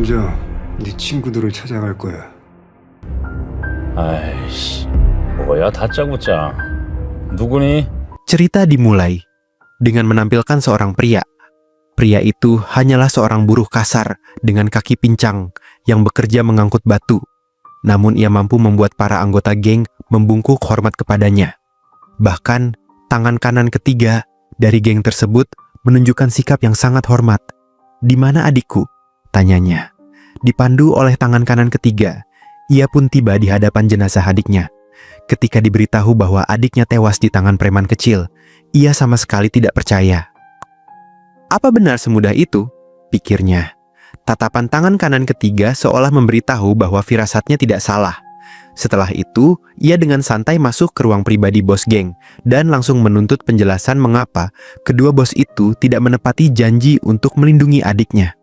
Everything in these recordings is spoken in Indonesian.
먼저 네 친구들을 찾아갈 거야. 아이씨, 뭐야 다짜고짜. 누구니? Cerita dimulai dengan menampilkan seorang pria. Pria itu hanyalah seorang buruh kasar dengan kaki pincang yang bekerja mengangkut batu. Namun ia mampu membuat para anggota geng membungkuk hormat kepadanya. Bahkan, tangan kanan ketiga dari geng tersebut menunjukkan sikap yang sangat hormat. "Di mana adikku?" tanyanya. Dipandu oleh tangan kanan ketiga, ia pun tiba di hadapan jenazah adiknya. Ketika diberitahu bahwa adiknya tewas di tangan preman kecil, ia sama sekali tidak percaya. Apa benar semudah itu? Pikirnya. Tatapan tangan kanan ketiga seolah memberitahu bahwa firasatnya tidak salah. Setelah itu, ia dengan santai masuk ke ruang pribadi bos geng dan langsung menuntut penjelasan mengapa kedua bos itu tidak menepati janji untuk melindungi adiknya.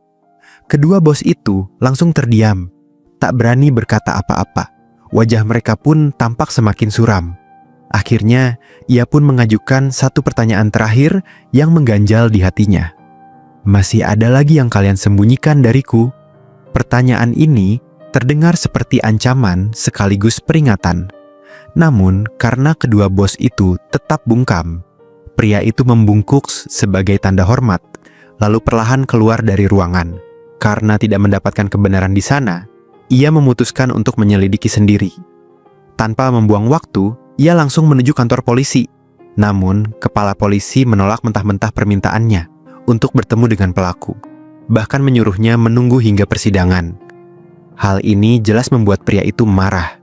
Kedua bos itu langsung terdiam, tak berani berkata apa-apa. Wajah mereka pun tampak semakin suram. Akhirnya, ia pun mengajukan satu pertanyaan terakhir yang mengganjal di hatinya. "Masih ada lagi yang kalian sembunyikan dariku?" Pertanyaan ini terdengar seperti ancaman sekaligus peringatan. Namun, karena kedua bos itu tetap bungkam, pria itu membungkuk sebagai tanda hormat, lalu perlahan keluar dari ruangan. Karena tidak mendapatkan kebenaran di sana, ia memutuskan untuk menyelidiki sendiri. Tanpa membuang waktu, ia langsung menuju kantor polisi. Namun, kepala polisi menolak mentah-mentah permintaannya untuk bertemu dengan pelaku, bahkan menyuruhnya menunggu hingga persidangan. Hal ini jelas membuat pria itu marah.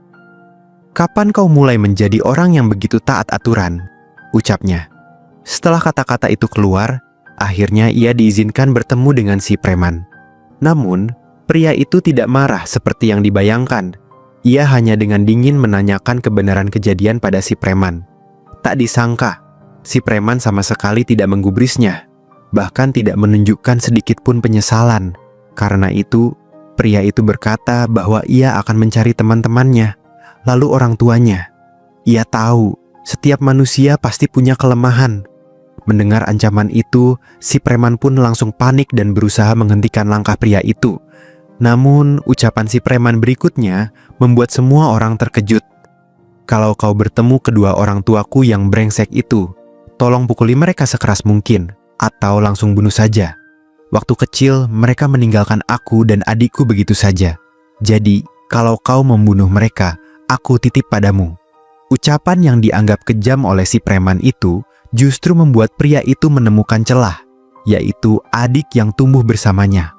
"Kapan kau mulai menjadi orang yang begitu taat aturan?" ucapnya. Setelah kata-kata itu keluar, akhirnya ia diizinkan bertemu dengan si preman. Namun, pria itu tidak marah seperti yang dibayangkan. Ia hanya dengan dingin menanyakan kebenaran kejadian pada si preman. Tak disangka, si preman sama sekali tidak menggubrisnya, bahkan tidak menunjukkan sedikit pun penyesalan. Karena itu, pria itu berkata bahwa ia akan mencari teman-temannya, lalu orang tuanya. Ia tahu, setiap manusia pasti punya kelemahan. Mendengar ancaman itu, si preman pun langsung panik dan berusaha menghentikan langkah pria itu. Namun, ucapan si preman berikutnya membuat semua orang terkejut. "Kalau kau bertemu kedua orang tuaku yang brengsek itu, tolong pukuli mereka sekeras mungkin, atau langsung bunuh saja. Waktu kecil, mereka meninggalkan aku dan adikku begitu saja. Jadi, kalau kau membunuh mereka, aku titip padamu." Ucapan yang dianggap kejam oleh si preman itu justru membuat pria itu menemukan celah, yaitu adik yang tumbuh bersamanya.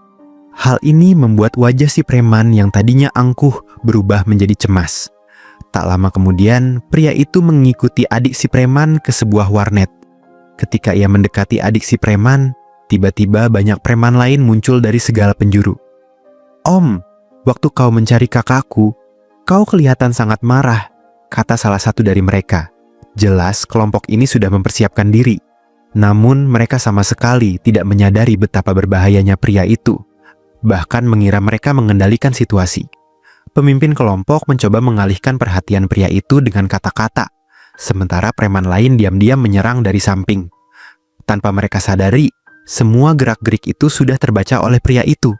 Hal ini membuat wajah si preman yang tadinya angkuh berubah menjadi cemas. Tak lama kemudian, pria itu mengikuti adik si preman ke sebuah warnet. Ketika ia mendekati adik si preman, tiba-tiba banyak preman lain muncul dari segala penjuru. "Om, waktu kau mencari kakakku, kau kelihatan sangat marah," kata salah satu dari mereka. Jelas kelompok ini sudah mempersiapkan diri. Namun mereka sama sekali tidak menyadari betapa berbahayanya pria itu. Bahkan mengira mereka mengendalikan situasi. Pemimpin kelompok mencoba mengalihkan perhatian pria itu dengan kata-kata, sementara preman lain diam-diam menyerang dari samping. Tanpa mereka sadari, semua gerak-gerik itu sudah terbaca oleh pria itu.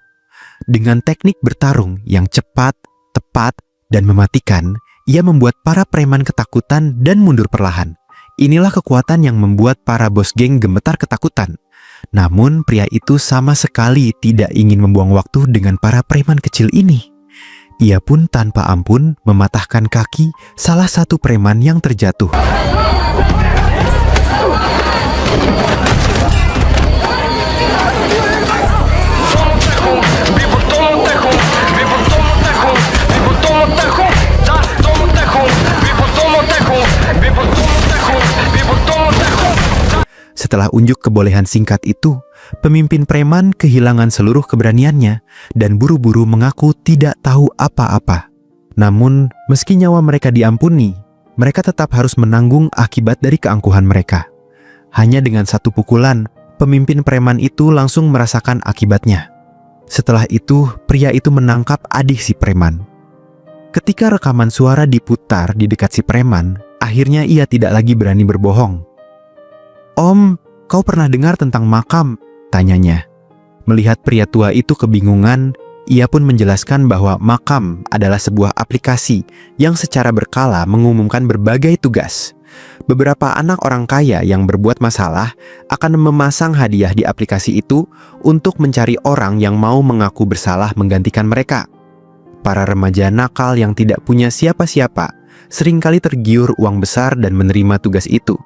Dengan teknik bertarung yang cepat, tepat, dan mematikan, ia membuat para preman ketakutan dan mundur perlahan. Inilah kekuatan yang membuat para bos geng gemetar ketakutan. Namun pria itu sama sekali tidak ingin membuang waktu dengan para preman kecil ini. Ia pun tanpa ampun mematahkan kaki salah satu preman yang terjatuh. Setelah unjuk kebolehan singkat itu, pemimpin preman kehilangan seluruh keberaniannya dan buru-buru mengaku tidak tahu apa-apa. Namun, meski nyawa mereka diampuni, mereka tetap harus menanggung akibat dari keangkuhan mereka. Hanya dengan satu pukulan, pemimpin preman itu langsung merasakan akibatnya. Setelah itu, pria itu menangkap adik si preman. Ketika rekaman suara diputar di dekat si preman, akhirnya ia tidak lagi berani berbohong. "Om, kau pernah dengar tentang makam?" tanyanya. Melihat pria tua itu kebingungan, ia pun menjelaskan bahwa Makam adalah sebuah aplikasi yang secara berkala mengumumkan berbagai tugas. Beberapa anak orang kaya yang berbuat masalah akan memasang hadiah di aplikasi itu untuk mencari orang yang mau mengaku bersalah menggantikan mereka. Para remaja nakal yang tidak punya siapa-siapa seringkali tergiur uang besar dan menerima tugas itu.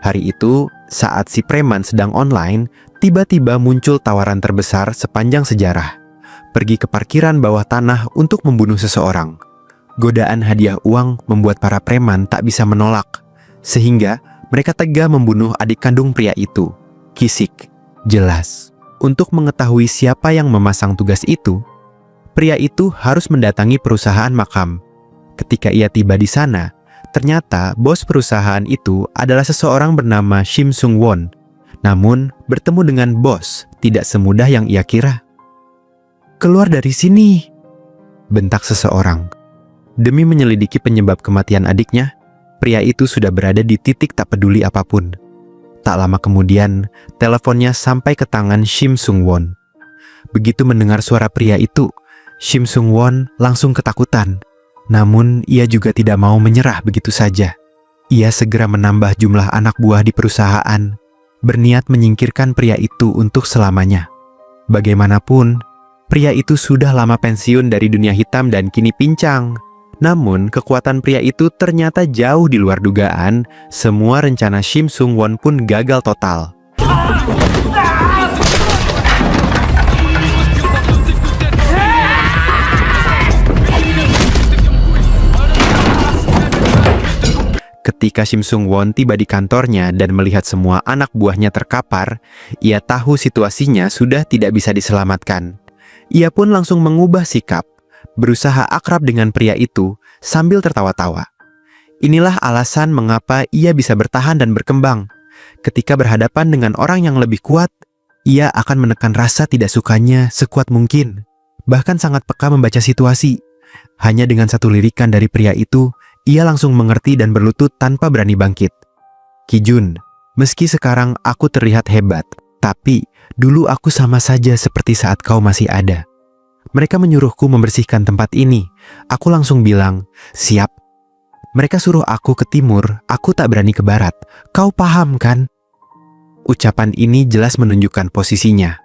Hari itu, saat si preman sedang online, tiba-tiba muncul tawaran terbesar sepanjang sejarah. Pergi ke parkiran bawah tanah untuk membunuh seseorang. Godaan hadiah uang membuat para preman tak bisa menolak, sehingga mereka tega membunuh adik kandung pria itu, Kisik. Jelas, untuk mengetahui siapa yang memasang tugas itu, pria itu harus mendatangi perusahaan Makam. Ketika ia tiba di sana, ternyata bos perusahaan itu adalah seseorang bernama Shim Sung Won. Namun, bertemu dengan bos tidak semudah yang ia kira. "Keluar dari sini!" bentak seseorang. Demi menyelidiki penyebab kematian adiknya, pria itu sudah berada di titik tak peduli apapun. Tak lama kemudian, teleponnya sampai ke tangan Shim Sung Won. Begitu mendengar suara pria itu, Shim Sung Won langsung ketakutan. Namun, ia juga tidak mau menyerah begitu saja. Ia segera menambah jumlah anak buah di perusahaan, berniat menyingkirkan pria itu untuk selamanya. Bagaimanapun, pria itu sudah lama pensiun dari dunia hitam dan kini pincang. Namun, kekuatan pria itu ternyata jauh di luar dugaan. Semua rencana Shim Sung Won pun gagal total. Ketika Shim Sung Won tiba di kantornya dan melihat semua anak buahnya terkapar, ia tahu situasinya sudah tidak bisa diselamatkan. Ia pun langsung mengubah sikap, berusaha akrab dengan pria itu sambil tertawa-tawa. Inilah alasan mengapa ia bisa bertahan dan berkembang. Ketika berhadapan dengan orang yang lebih kuat, ia akan menekan rasa tidak sukanya sekuat mungkin. Bahkan sangat peka membaca situasi. Hanya dengan satu lirikan dari pria itu, ia langsung mengerti dan berlutut tanpa berani bangkit. "Kijun, meski sekarang aku terlihat hebat, tapi dulu aku sama saja seperti saat kau masih ada. Mereka menyuruhku membersihkan tempat ini. Aku langsung bilang, siap. Mereka suruh aku ke timur, aku tak berani ke barat. Kau paham kan?" Ucapan ini jelas menunjukkan posisinya.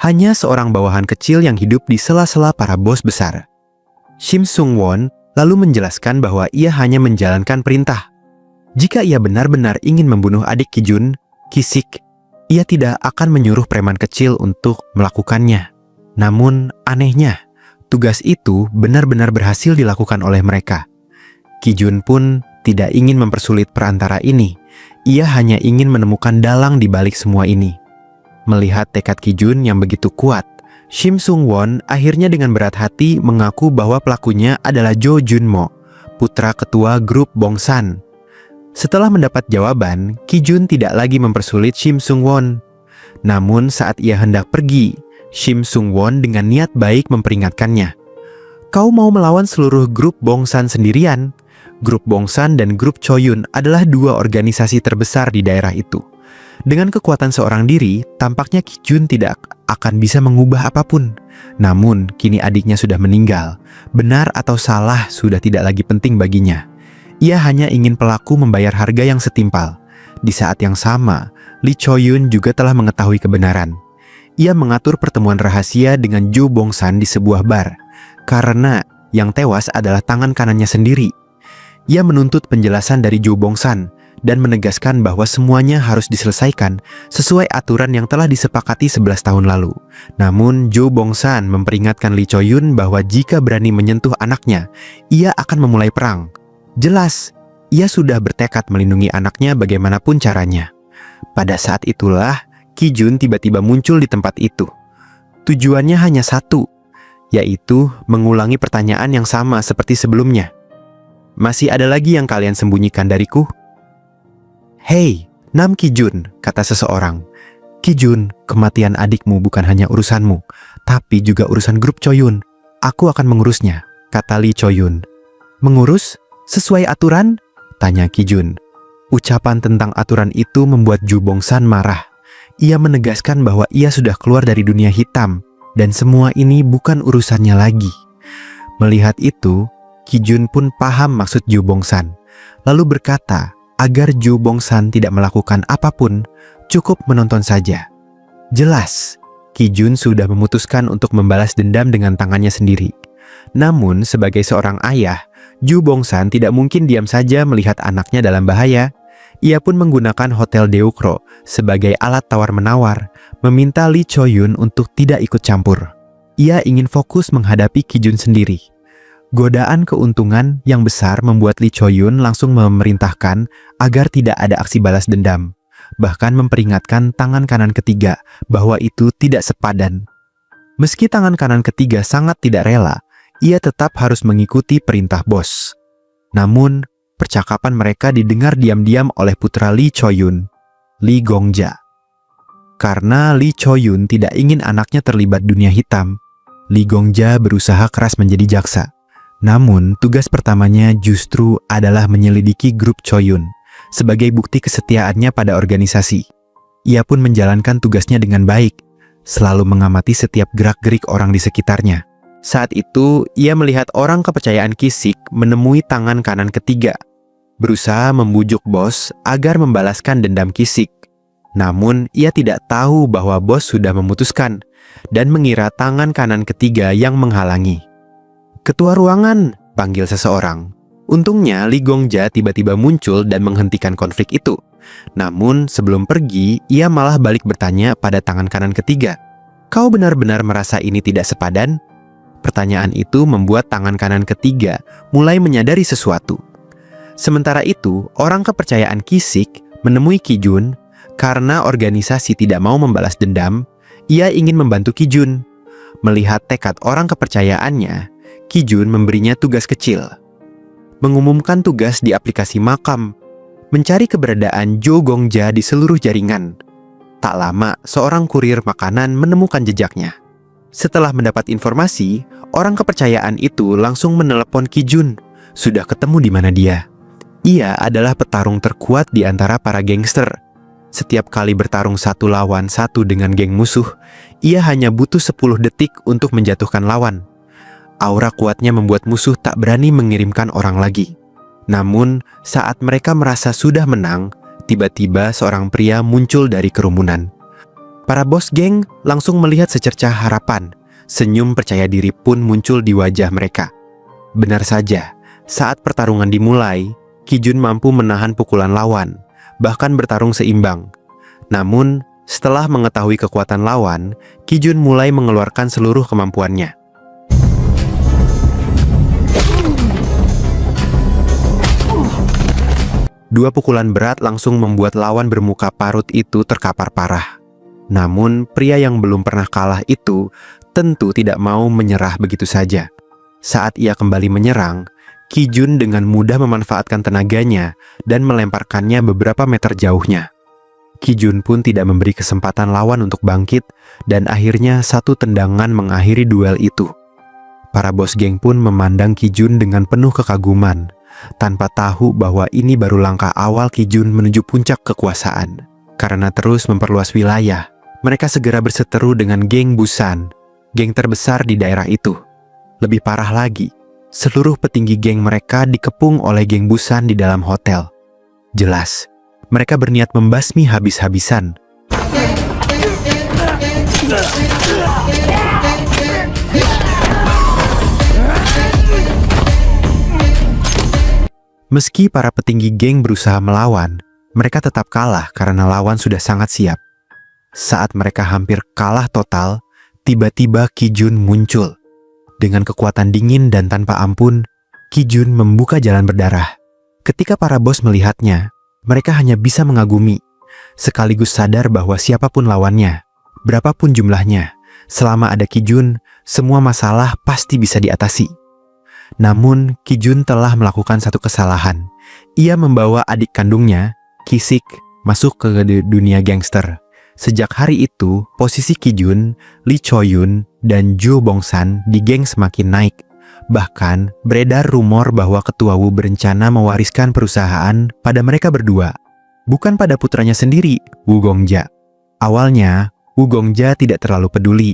Hanya seorang bawahan kecil yang hidup di sela-sela para bos besar. Shim Sung Won lalu menjelaskan bahwa ia hanya menjalankan perintah. Jika ia benar-benar ingin membunuh adik Kijun, Kisik, ia tidak akan menyuruh preman kecil untuk melakukannya. Namun, anehnya, tugas itu benar-benar berhasil dilakukan oleh mereka. Kijun pun tidak ingin mempersulit perantara ini. Ia hanya ingin menemukan dalang di balik semua ini. Melihat tekad Kijun yang begitu kuat, Shim Sung Won akhirnya dengan berat hati mengaku bahwa pelakunya adalah Jo Junmo, putra ketua grup Bongsan. Setelah mendapat jawaban, Kijun tidak lagi mempersulit Shim Sung Won. Namun saat ia hendak pergi, Shim Sung Won dengan niat baik memperingatkannya. "Kau mau melawan seluruh grup Bongsan sendirian?" Grup Bongsan dan grup Choyun adalah dua organisasi terbesar di daerah itu. Dengan kekuatan seorang diri, tampaknya Kijun tidak akan bisa mengubah apapun. Namun, kini adiknya sudah meninggal. Benar atau salah sudah tidak lagi penting baginya. Ia hanya ingin pelaku membayar harga yang setimpal. Di saat yang sama, Lee Choyun juga telah mengetahui kebenaran. Ia mengatur pertemuan rahasia dengan Jo Bongsan di sebuah bar, karena yang tewas adalah tangan kanannya sendiri. Ia menuntut penjelasan dari Jo Bongsan dan menegaskan bahwa semuanya harus diselesaikan sesuai aturan yang telah disepakati 11 tahun lalu. Namun, Jo Bongsan memperingatkan Lee Choyun bahwa jika berani menyentuh anaknya, ia akan memulai perang. Jelas, ia sudah bertekad melindungi anaknya bagaimanapun caranya. Pada saat itulah, Kijun tiba-tiba muncul di tempat itu. Tujuannya hanya satu, yaitu mengulangi pertanyaan yang sama seperti sebelumnya. "Masih ada lagi yang kalian sembunyikan dariku?" "Hei, Nam Kijun," kata seseorang. "Kijun, kematian adikmu bukan hanya urusanmu, tapi juga urusan grup Choyun. Aku akan mengurusnya," kata Lee Choyun. "Mengurus? Sesuai aturan?" tanya Kijun. Ucapan tentang aturan itu membuat Jo Bongsan marah. Ia menegaskan bahwa ia sudah keluar dari dunia hitam. dan semua ini bukan urusannya lagi. Melihat itu, Ki Jun pun paham maksud Ju Bongsan, lalu berkata agar Ju Bongsan tidak melakukan apapun, cukup menonton saja. Jelas, Ki Jun sudah memutuskan untuk membalas dendam dengan tangannya sendiri. Namun, sebagai seorang ayah, Ju Bongsan tidak mungkin diam saja melihat anaknya dalam bahaya. Ia pun menggunakan Hotel Deokro sebagai alat tawar-menawar, meminta Lee Cho-yun untuk tidak ikut campur. Ia ingin fokus menghadapi Ki Jun sendiri. Godaan keuntungan yang besar membuat Lee Cho-yun langsung memerintahkan agar tidak ada aksi balas dendam, bahkan memperingatkan tangan kanan ketiga bahwa itu tidak sepadan. Meski tangan kanan ketiga sangat tidak rela, ia tetap harus mengikuti perintah bos. Namun, percakapan mereka didengar diam-diam oleh putra Lee Cho-yun, Lee Gong-ja. Karena Lee Cho-yun tidak ingin anaknya terlibat dunia hitam, Lee Gong-ja berusaha keras menjadi jaksa. Namun, tugas pertamanya justru adalah menyelidiki grup Cho-yun sebagai bukti kesetiaannya pada organisasi. Ia pun menjalankan tugasnya dengan baik, selalu mengamati setiap gerak-gerik orang di sekitarnya. Saat itu, ia melihat orang kepercayaan Ki-sik menemui tangan kanan ketiga, berusaha membujuk bos agar membalaskan dendam Ki-sik. Namun, ia tidak tahu bahwa bos sudah memutuskan dan mengira tangan kanan ketiga yang menghalangi. "Ketua ruangan," panggil seseorang. Untungnya, Lee Gong-ja tiba-tiba muncul dan menghentikan konflik itu. Namun, sebelum pergi, ia malah balik bertanya pada tangan kanan ketiga, "Kau benar-benar merasa ini tidak sepadan?" Pertanyaan itu membuat tangan kanan ketiga mulai menyadari sesuatu. Sementara itu, orang kepercayaan Ki-sik menemui Ki Jun. Karena organisasi tidak mau membalas dendam, ia ingin membantu Ki Jun. Melihat tekad orang kepercayaannya, Ki Jun memberinya tugas kecil. Mengumumkan tugas di aplikasi makam, mencari keberadaan Jo Gong-ja di seluruh jaringan. Tak lama, seorang kurir makanan menemukan jejaknya. Setelah mendapat informasi, orang kepercayaan itu langsung menelepon Ki Jun. Sudah ketemu di mana dia. Ia adalah petarung terkuat di antara para gangster. Setiap kali bertarung 1 lawan 1 dengan geng musuh, ia hanya butuh 10 detik untuk menjatuhkan lawan. Aura kuatnya membuat musuh tak berani mengirimkan orang lagi. Namun, saat mereka merasa sudah menang, tiba-tiba seorang pria muncul dari kerumunan. Para bos geng langsung melihat secercah harapan. Senyum percaya diri pun muncul di wajah mereka. Benar saja, saat pertarungan dimulai, Ki Jun mampu menahan pukulan lawan, bahkan bertarung seimbang. Namun, setelah mengetahui kekuatan lawan, Ki Jun mulai mengeluarkan seluruh kemampuannya. Dua pukulan berat langsung membuat lawan bermuka parut itu terkapar parah. Namun, pria yang belum pernah kalah itu tentu tidak mau menyerah begitu saja. Saat ia kembali menyerang, Ki Jun dengan mudah memanfaatkan tenaganya dan melemparkannya beberapa meter jauhnya. Ki Jun pun tidak memberi kesempatan lawan untuk bangkit, dan akhirnya satu tendangan mengakhiri duel itu. Para bos geng pun memandang Ki Jun dengan penuh kekaguman, tanpa tahu bahwa ini baru langkah awal Ki Jun menuju puncak kekuasaan. Karena terus memperluas wilayah, mereka segera berseteru dengan geng Busan, geng terbesar di daerah itu. Lebih parah lagi, seluruh petinggi geng mereka dikepung oleh geng Busan di dalam hotel. Jelas, mereka berniat membasmi habis-habisan. Meski para petinggi geng berusaha melawan, mereka tetap kalah karena lawan sudah sangat siap. Saat mereka hampir kalah total, tiba-tiba Ki Jun muncul. Dengan kekuatan dingin dan tanpa ampun, Ki Jun membuka jalan berdarah. Ketika para bos melihatnya, mereka hanya bisa mengagumi, sekaligus sadar bahwa siapapun lawannya, berapapun jumlahnya, selama ada Ki Jun, semua masalah pasti bisa diatasi. Namun, Ki Jun telah melakukan satu kesalahan. Ia membawa adik kandungnya, Ki-sik, masuk ke dunia gangster. Sejak hari itu, posisi Ki Jun, Lee Cho-yun, dan Jo Bongsan di geng semakin naik. Bahkan, beredar rumor bahwa Ketua Wu berencana mewariskan perusahaan pada mereka berdua, bukan pada putranya sendiri, Wu Gongja. Awalnya, Wu Gongja tidak terlalu peduli.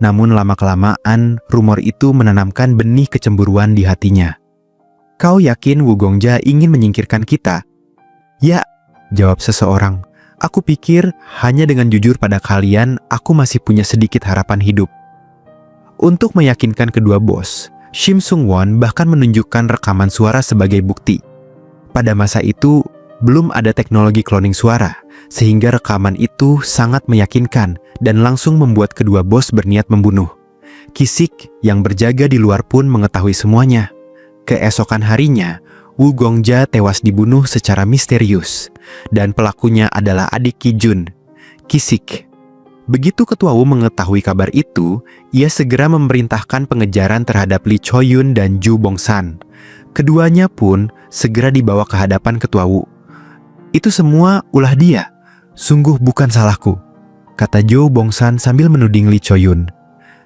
Namun lama-kelamaan, rumor itu menanamkan benih kecemburuan di hatinya. Kau yakin Wugongja ingin menyingkirkan kita? Ya, jawab seseorang. Aku pikir hanya dengan jujur pada kalian, aku masih punya sedikit harapan hidup. Untuk meyakinkan kedua bos, Shim Sung Won bahkan menunjukkan rekaman suara sebagai bukti. Pada masa itu, belum ada teknologi cloning suara, sehingga rekaman itu sangat meyakinkan dan langsung membuat kedua bos berniat membunuh. Kisik yang berjaga di luar pun mengetahui semuanya. Keesokan harinya, Wugongja tewas dibunuh secara misterius, dan pelakunya adalah adik Kijun, Kisik. Begitu Ketua Wu mengetahui kabar itu, ia segera memerintahkan pengejaran terhadap Lee Choyun dan Ju Bongsan. Keduanya pun segera dibawa ke hadapan Ketua Wu. Itu semua ulah dia, sungguh bukan salahku, kata Ju Bongsan sambil menuding Lee Choyun.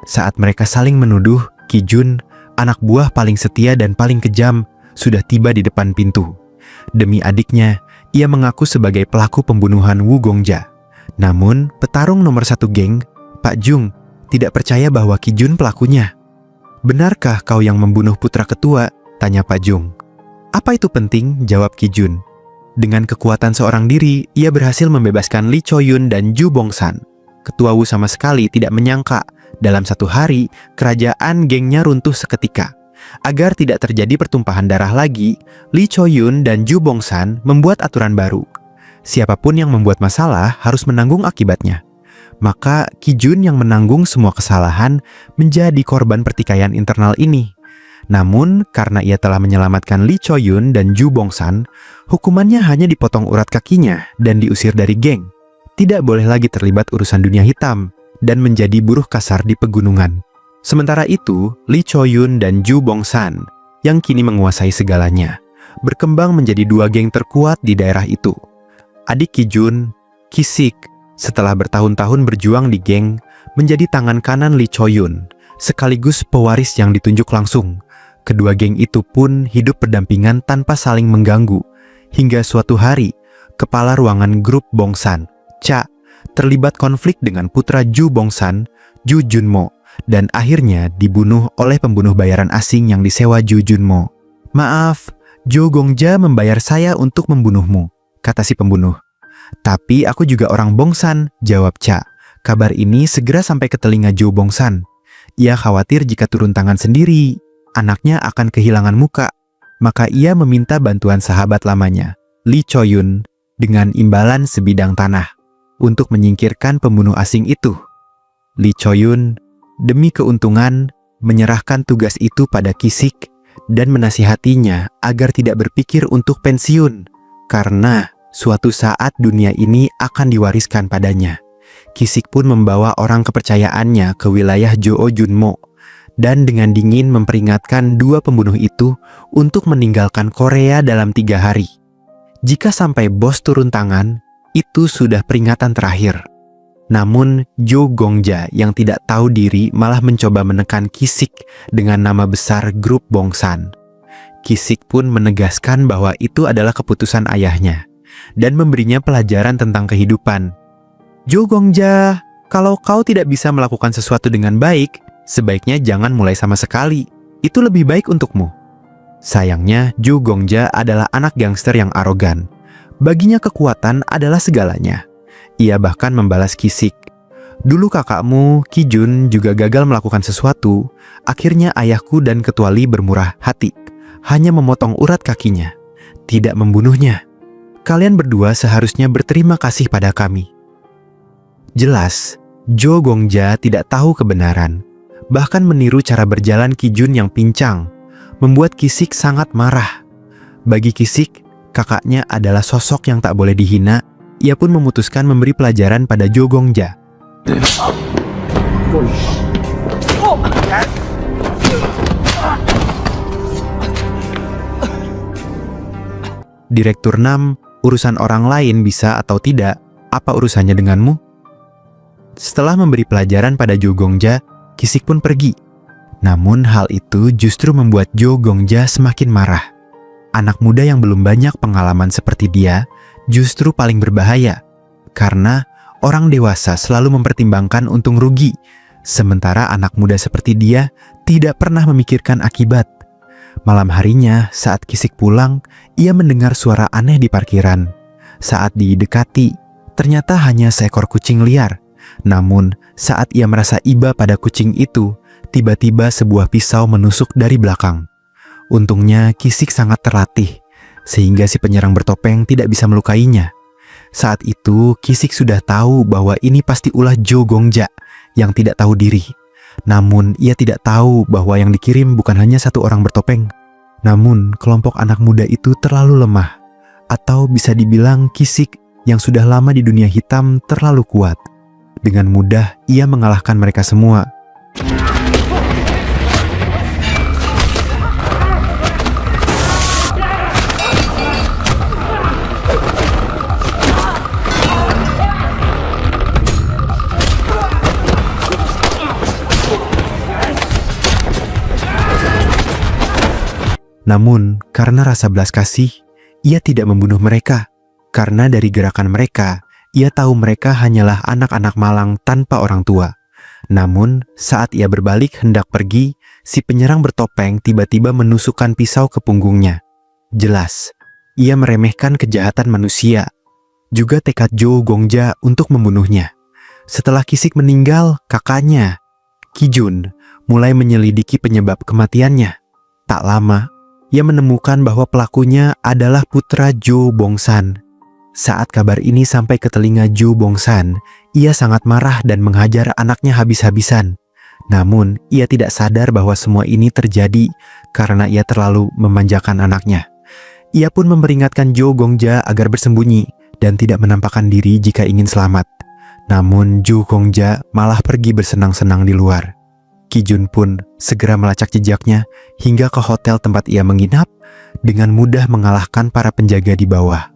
Saat mereka saling menuduh, Kijun, anak buah paling setia dan paling kejam, sudah tiba di depan pintu. Demi adiknya, ia mengaku sebagai pelaku pembunuhan Wugongja. Namun, petarung nomor 1 geng, Pak Jung, tidak percaya bahwa Kijun pelakunya. Benarkah kau yang membunuh putra ketua? Tanya Pak Jung. Apa itu penting? Jawab Kijun. Dengan kekuatan seorang diri, ia berhasil membebaskan Lee Choyun dan Ju Bongsan. Ketua Wu sama sekali tidak menyangka, dalam 1 hari, kerajaan gengnya runtuh seketika. Agar tidak terjadi pertumpahan darah lagi, Lee Choyun dan Ju Bongsan membuat aturan baru. Siapapun yang membuat masalah harus menanggung akibatnya. Maka Kijun yang menanggung semua kesalahan menjadi korban pertikaian internal ini. Namun, karena ia telah menyelamatkan Lee Choyun dan Ju Bongsan, hukumannya hanya dipotong urat kakinya dan diusir dari geng. Tidak boleh lagi terlibat urusan dunia hitam dan menjadi buruh kasar di pegunungan. Sementara itu, Lee Choyun dan Ju Bongsan, yang kini menguasai segalanya, berkembang menjadi 2 geng terkuat di daerah itu. Adik Kijun, Kisik, setelah bertahun-tahun berjuang di geng, menjadi tangan kanan Lee Choyun, sekaligus pewaris yang ditunjuk langsung. Kedua geng itu pun hidup berdampingan tanpa saling mengganggu, hingga suatu hari, kepala ruangan grup Bongsan, Cha, terlibat konflik dengan putra Ju Bongsan, Ju Junmo, dan akhirnya dibunuh oleh pembunuh bayaran asing yang disewa Ju Junmo. Maaf, Jo Gongja membayar saya untuk membunuhmu, kata si pembunuh. Tapi aku juga orang Bongsan, jawab Cha. Kabar ini segera sampai ke telinga Jo Bongsan. Ia khawatir jika turun tangan sendiri, anaknya akan kehilangan muka. Maka ia meminta bantuan sahabat lamanya, Lee Choyun, dengan imbalan sebidang tanah, untuk menyingkirkan pembunuh asing itu. Lee Choyun demi keuntungan, menyerahkan tugas itu pada Kisik dan menasihatinya agar tidak berpikir untuk pensiun, karena suatu saat dunia ini akan diwariskan padanya. Kisik pun membawa orang kepercayaannya ke wilayah Joo Junmo, dan dengan dingin memperingatkan 2 pembunuh itu untuk meninggalkan Korea dalam 3 hari. Jika sampai bos turun tangan, itu sudah peringatan terakhir. Namun, Jo Gongja yang tidak tahu diri malah mencoba menekan Kisik dengan nama besar grup Bongsan. Kisik pun menegaskan bahwa itu adalah keputusan ayahnya dan memberinya pelajaran tentang kehidupan. Jo Gongja, kalau kau tidak bisa melakukan sesuatu dengan baik, sebaiknya jangan mulai sama sekali. Itu lebih baik untukmu. Sayangnya, Jo Gongja adalah anak gangster yang arogan. Baginya kekuatan adalah segalanya. Ia bahkan membalas Kisik. Dulu kakakmu, Kijun, juga gagal melakukan sesuatu. Akhirnya ayahku dan Ketua Lee bermurah hati, hanya memotong urat kakinya, tidak membunuhnya. Kalian berdua seharusnya berterima kasih pada kami. Jelas, Jo Gongja tidak tahu kebenaran, bahkan meniru cara berjalan Kijun yang pincang, membuat Kisik sangat marah. Bagi Kisik, kakaknya adalah sosok yang tak boleh dihina. Ia pun memutuskan memberi pelajaran pada Jo Gongja. Direktur 6, urusan orang lain bisa atau tidak, apa urusannya denganmu? Setelah memberi pelajaran pada Jo Gongja, Kisik pun pergi. Namun hal itu justru membuat Jo Gongja semakin marah. Anak muda yang belum banyak pengalaman seperti dia justru paling berbahaya, karena orang dewasa selalu mempertimbangkan untung rugi Sementara anak muda seperti dia tidak pernah memikirkan akibat. Malam harinya, saat Kisik pulang, ia mendengar suara aneh di parkiran. Saat didekati, ternyata hanya seekor kucing liar. Namun, saat ia merasa iba pada kucing itu, tiba-tiba sebuah pisau menusuk dari belakang. Untungnya Kisik sangat terlatih, sehingga si penyerang bertopeng tidak bisa melukainya. Saat itu, Kisik sudah tahu bahwa ini pasti ulah Jo Gongja yang tidak tahu diri. Namun, ia tidak tahu bahwa yang dikirim bukan hanya satu orang bertopeng. Namun, kelompok anak muda itu terlalu lemah. Atau bisa dibilang Kisik yang sudah lama di dunia hitam terlalu kuat. Dengan mudah, ia mengalahkan mereka semua. Namun, karena rasa belas kasih, ia tidak membunuh mereka. Karena dari gerakan mereka, ia tahu mereka hanyalah anak-anak malang tanpa orang tua. Namun, saat ia berbalik hendak pergi, si penyerang bertopeng tiba-tiba menusukkan pisau ke punggungnya. Jelas, ia meremehkan kejahatan manusia. Juga tekad Jo Gongja untuk membunuhnya. Setelah Kisik meninggal, kakaknya, Kijun, mulai menyelidiki penyebab kematiannya. Tak lama, ia menemukan bahwa pelakunya adalah putra Jo Bongsan. Saat kabar ini sampai ke telinga Jo Bongsan, ia sangat marah dan menghajar anaknya habis-habisan. Namun, ia tidak sadar bahwa semua ini terjadi karena ia terlalu memanjakan anaknya. Ia pun memperingatkan Jo Gongja agar bersembunyi dan tidak menampakkan diri jika ingin selamat. Namun, Jo Gongja malah pergi bersenang-senang di luar. Kijun pun segera melacak jejaknya hingga ke hotel tempat ia menginap, dengan mudah mengalahkan para penjaga di bawah.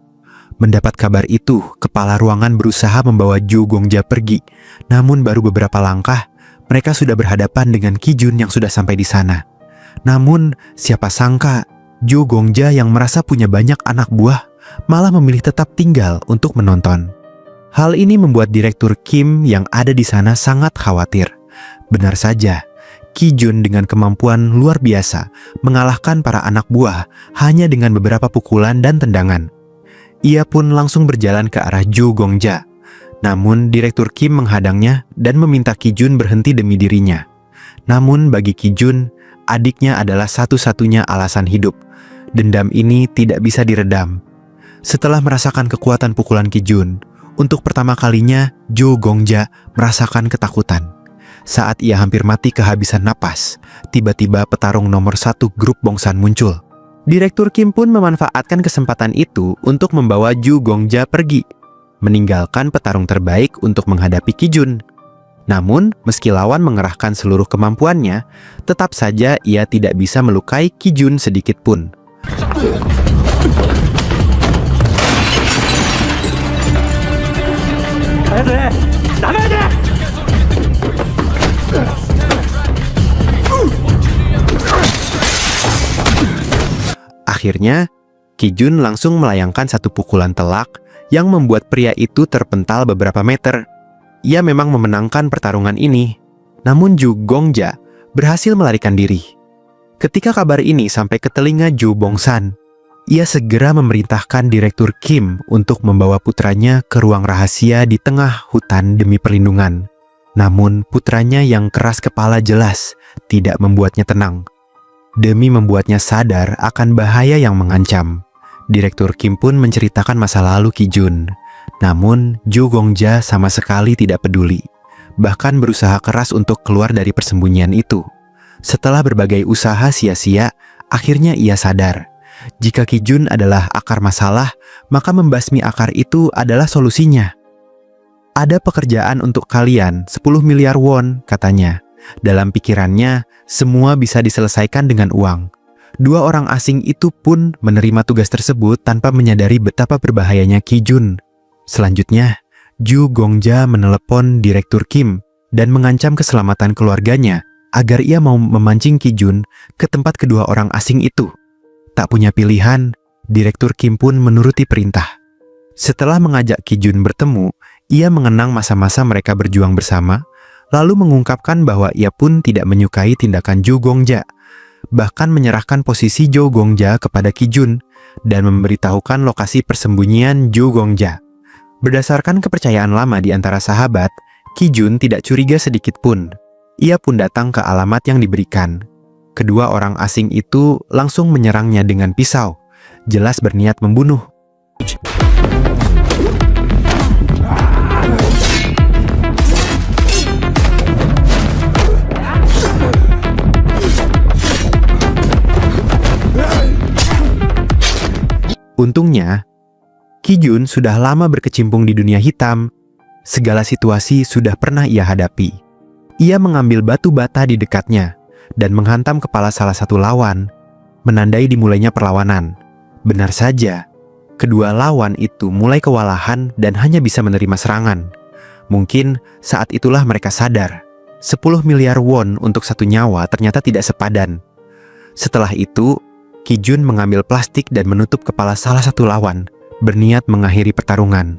Mendapat kabar itu, kepala ruangan berusaha membawa Jo Gongja pergi. Namun baru beberapa langkah, mereka sudah berhadapan dengan Kijun yang sudah sampai di sana. Namun, siapa sangka, Jo Gongja yang merasa punya banyak anak buah, malah memilih tetap tinggal untuk menonton. Hal ini membuat Direktur Kim yang ada di sana sangat khawatir. Benar saja, Kijun dengan kemampuan luar biasa mengalahkan para anak buah hanya dengan beberapa pukulan dan tendangan. Ia pun langsung berjalan ke arah Jo Gongja. Namun Direktur Kim menghadangnya dan meminta Kijun berhenti demi dirinya. Namun bagi Kijun, adiknya adalah satu-satunya alasan hidup. Dendam ini tidak bisa diredam. Setelah merasakan kekuatan pukulan Kijun, untuk pertama kalinya Jo Gongja merasakan ketakutan. Saat ia hampir mati kehabisan napas, tiba-tiba petarung nomor 1 grup Bongsan muncul. Direktur Kim pun memanfaatkan kesempatan itu untuk membawa Jo Gongja pergi, meninggalkan petarung terbaik untuk menghadapi Kijun. Namun, meski lawan mengerahkan seluruh kemampuannya, tetap saja ia tidak bisa melukai Kijun sedikit pun. Akhirnya, Kijun langsung melayangkan satu pukulan telak yang membuat pria itu terpental beberapa meter. Ia memang memenangkan pertarungan ini, namun Jo Gongja berhasil melarikan diri. Ketika kabar ini sampai ke telinga Jo Bongsan, ia segera memerintahkan Direktur Kim untuk membawa putranya ke ruang rahasia di tengah hutan demi perlindungan. Namun putranya yang keras kepala jelas tidak membuatnya tenang. Demi membuatnya sadar akan bahaya yang mengancam, Direktur Kim pun menceritakan masa lalu Kijun. Namun, Jo Gongja sama sekali tidak peduli, bahkan berusaha keras untuk keluar dari persembunyian itu. Setelah berbagai usaha sia-sia, akhirnya ia sadar, jika Kijun adalah akar masalah, maka membasmi akar itu adalah solusinya. Ada pekerjaan untuk kalian, 10 miliar won, katanya. Dalam pikirannya, semua bisa diselesaikan dengan uang. Dua orang asing itu pun menerima tugas tersebut tanpa menyadari betapa berbahayanya Kijun. Selanjutnya, Jo Gongja menelepon Direktur Kim dan mengancam keselamatan keluarganya agar ia mau memancing Kijun ke tempat kedua orang asing itu. Tak punya pilihan, Direktur Kim pun menuruti perintah. Setelah mengajak Kijun bertemu, ia mengenang masa-masa mereka berjuang bersama, lalu mengungkapkan bahwa ia pun tidak menyukai tindakan Zhu Gongja, bahkan menyerahkan posisi Zhou Gongja kepada Qi Jun dan memberitahukan lokasi persembunyian Zhu Gongja. Berdasarkan kepercayaan lama di antara sahabat, Qi Jun tidak curiga sedikit pun. Ia pun datang ke alamat yang diberikan. Kedua orang asing itu langsung menyerangnya dengan pisau, jelas berniat membunuh. Untungnya, Qi Jun sudah lama berkecimpung di dunia hitam. Segala situasi sudah pernah ia hadapi. Ia mengambil batu bata di dekatnya dan menghantam kepala salah satu lawan, menandai dimulainya perlawanan. Benar saja, kedua lawan itu mulai kewalahan dan hanya bisa menerima serangan. Mungkin saat itulah mereka sadar, 10 miliar won untuk satu nyawa ternyata tidak sepadan. Setelah itu, Qi Jun mengambil plastik dan menutup kepala salah satu lawan, berniat mengakhiri pertarungan.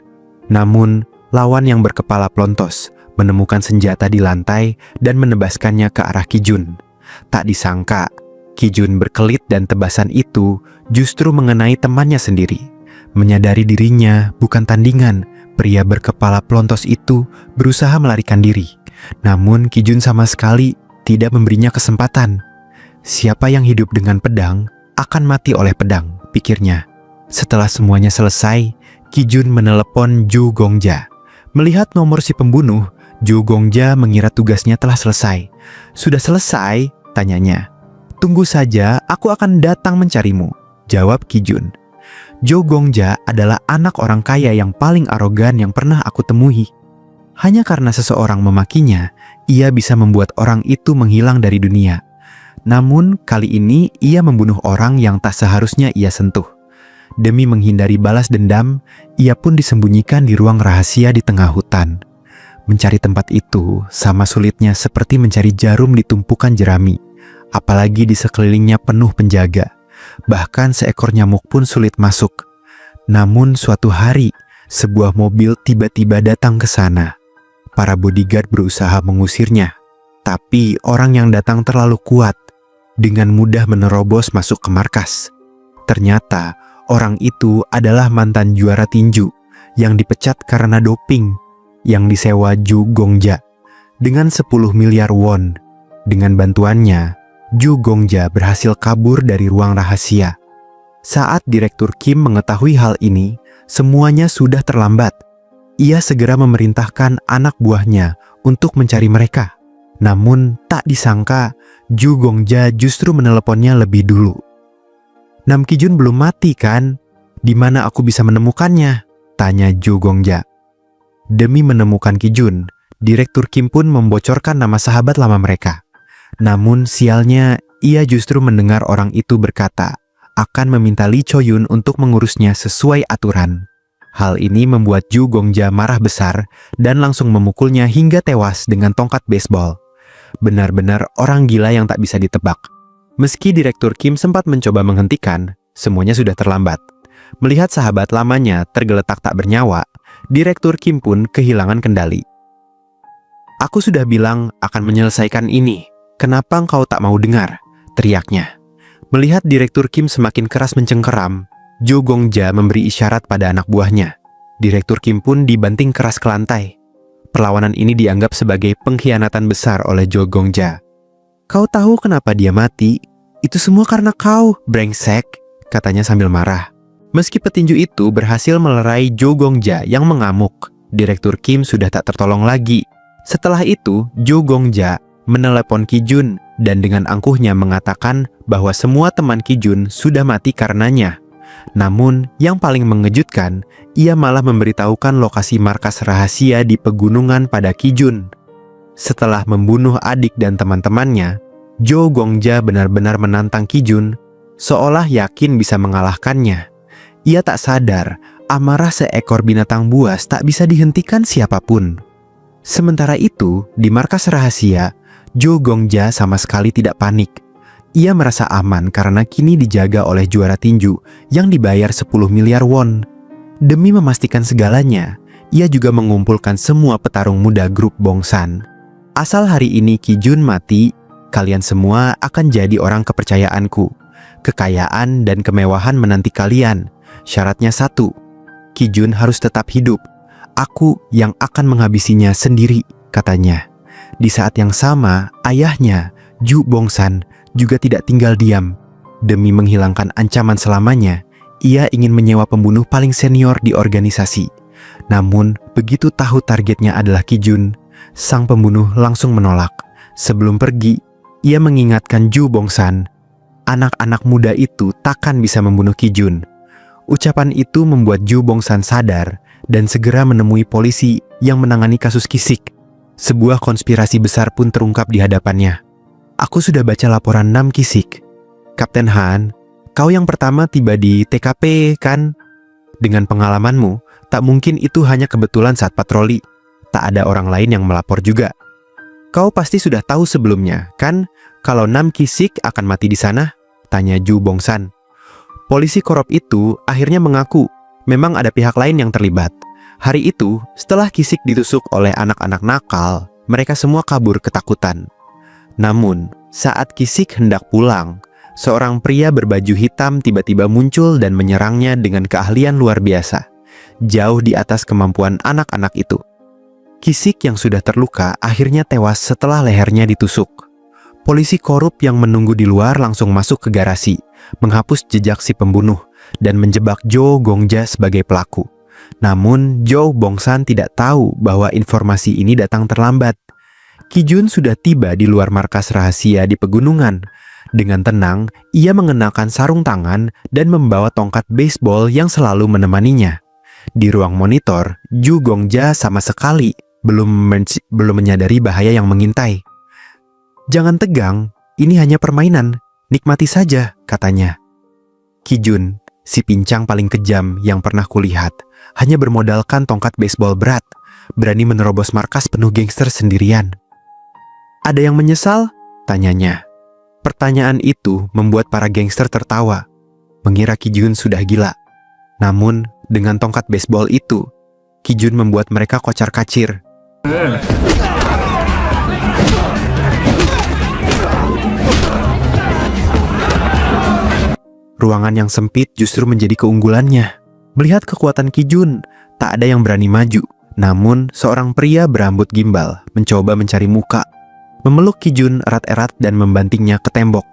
Namun, lawan yang berkepala plontos menemukan senjata di lantai dan menebaskannya ke arah Qi Jun. Tak disangka, Qi Jun berkelit dan tebasan itu justru mengenai temannya sendiri. Menyadari dirinya bukan tandingan, pria berkepala plontos itu berusaha melarikan diri. Namun Qi Jun sama sekali tidak memberinya kesempatan. Siapa yang hidup dengan pedang akan mati oleh pedang, pikirnya. Setelah semuanya selesai, Qi Jun menelepon Zhu Gongja. Melihat nomor si pembunuh, Zhu Gongja mengira tugasnya telah selesai. Sudah selesai? Tanyanya. Tunggu saja, aku akan datang mencarimu, jawab Qi Jun. Zhu Gongja adalah anak orang kaya yang paling arogan yang pernah aku temui. Hanya karena seseorang memakinya, ia bisa membuat orang itu menghilang dari dunia. Namun, kali ini ia membunuh orang yang tak seharusnya ia sentuh. Demi menghindari balas dendam, ia pun disembunyikan di ruang rahasia di tengah hutan. Mencari tempat itu sama sulitnya seperti mencari jarum di tumpukan jerami. Apalagi di sekelilingnya penuh penjaga. Bahkan seekor nyamuk pun sulit masuk. Namun suatu hari, sebuah mobil tiba-tiba datang ke sana. Para bodyguard berusaha mengusirnya. Tapi orang yang datang terlalu kuat, dengan mudah menerobos masuk ke markas. Ternyata orang itu adalah mantan juara tinju yang dipecat karena doping, yang disewa Zhu Gongja dengan 10 miliar won. Dengan bantuannya, Zhu Gongja berhasil kabur dari ruang rahasia. Saat Direktur Kim mengetahui hal ini, semuanya sudah terlambat. Ia segera memerintahkan anak buahnya untuk mencari mereka. Namun tak disangka, Zhu Gongja justru meneleponnya lebih dulu. Nam Qi Jun belum mati kan? Di mana aku bisa menemukannya? Tanya Zhu Gongja. Demi menemukan Qi Jun, Direktur Kim pun membocorkan nama sahabat lama mereka. Namun sialnya, ia justru mendengar orang itu berkata akan meminta Lee Cho-yun untuk mengurusnya sesuai aturan. Hal ini membuat Zhu Gongja marah besar dan langsung memukulnya hingga tewas dengan tongkat baseball. Benar-benar orang gila yang tak bisa ditebak. Meski Direktur Kim sempat mencoba menghentikan, semuanya sudah terlambat. Melihat sahabat lamanya tergeletak tak bernyawa, Direktur Kim pun kehilangan kendali. Aku sudah bilang akan menyelesaikan ini. Kenapa engkau tak mau dengar? Teriaknya. Melihat Direktur Kim semakin keras mencengkeram, Zhu Gongja memberi isyarat pada anak buahnya. Direktur Kim pun dibanting keras ke lantai. Perlawanan ini dianggap sebagai pengkhianatan besar oleh Zhu Gongja. Kau tahu kenapa dia mati? Itu semua karena kau, brengsek, katanya sambil marah. Meski petinju itu berhasil melerai Zhu Gongja yang mengamuk, Direktur Kim sudah tak tertolong lagi. Setelah itu, Zhu Gongja menelepon Qi Jun dan dengan angkuhnya mengatakan bahwa semua teman Qi Jun sudah mati karenanya. Namun, yang paling mengejutkan, ia malah memberitahukan lokasi markas rahasia di pegunungan pada Qi Jun. Setelah membunuh adik dan teman-temannya, Zhu Gongja benar-benar menantang Qi Jun, seolah yakin bisa mengalahkannya. Ia tak sadar, amarah seekor binatang buas tak bisa dihentikan siapapun. Sementara itu, di markas rahasia, Zhu Gongja sama sekali tidak panik. Ia merasa aman karena kini dijaga oleh juara tinju yang dibayar 10 miliar won. Demi memastikan segalanya, ia juga mengumpulkan semua petarung muda grup Bongsan. Asal hari ini Ki Jun mati, kalian semua akan jadi orang kepercayaanku. Kekayaan dan kemewahan menanti kalian. Syaratnya satu, Ki Jun harus tetap hidup. Aku yang akan menghabisinya sendiri, katanya. Di saat yang sama, ayahnya, Ju Bongsan, juga tidak tinggal diam. Demi menghilangkan ancaman selamanya, ia ingin menyewa pembunuh paling senior di organisasi. Namun, begitu tahu targetnya adalah Ki Jun, sang pembunuh langsung menolak. Sebelum pergi, ia mengingatkan Ju Bongsan, anak-anak muda itu takkan bisa membunuh Ki Jun. Ucapan itu membuat Ju Bongsan sadar dan segera menemui polisi yang menangani kasus Kisik. Sebuah konspirasi besar pun terungkap di hadapannya. Aku sudah baca laporan 6 Kisik. Kapten Han, kau yang pertama tiba di TKP kan? Dengan pengalamanmu, tak mungkin itu hanya kebetulan saat patroli. Tak ada orang lain yang melapor juga. Kau pasti sudah tahu sebelumnya, kan? Kalau 6 Kisik akan mati di sana? Tanya Ju Bongsan. Polisi korup itu akhirnya mengaku memang ada pihak lain yang terlibat. Hari itu, setelah Kisik ditusuk oleh anak-anak nakal, mereka semua kabur ketakutan. Namun, saat Kisik hendak pulang, seorang pria berbaju hitam tiba-tiba muncul dan menyerangnya dengan keahlian luar biasa, jauh di atas kemampuan anak-anak itu. Kisik yang sudah terluka akhirnya tewas setelah lehernya ditusuk. Polisi korup yang menunggu di luar langsung masuk ke garasi, menghapus jejak si pembunuh, dan menjebak Jo Gongja sebagai pelaku. Namun, Jo Bongsan tidak tahu bahwa informasi ini datang terlambat. Ki Jun sudah tiba di luar markas rahasia di pegunungan. Dengan tenang, ia mengenakan sarung tangan dan membawa tongkat baseball yang selalu menemaninya. Di ruang monitor, Ju Gongja sama sekali belum menyadari bahaya yang mengintai. Jangan tegang, ini hanya permainan, nikmati saja, katanya. Ki Jun, si pincang paling kejam yang pernah kulihat, hanya bermodalkan tongkat baseball berat, berani menerobos markas penuh gangster sendirian. Ada yang menyesal? Tanyanya. Pertanyaan itu membuat para gangster tertawa, mengira Ki Jun sudah gila. Namun, dengan tongkat baseball itu, Ki Jun membuat mereka kocar-kacir. Ruangan yang sempit justru menjadi keunggulannya. Melihat kekuatan Ki Jun, tak ada yang berani maju. Namun, seorang pria berambut gimbal mencoba mencari muka, memeluk Ki Jun erat-erat dan membantingnya ke tembok.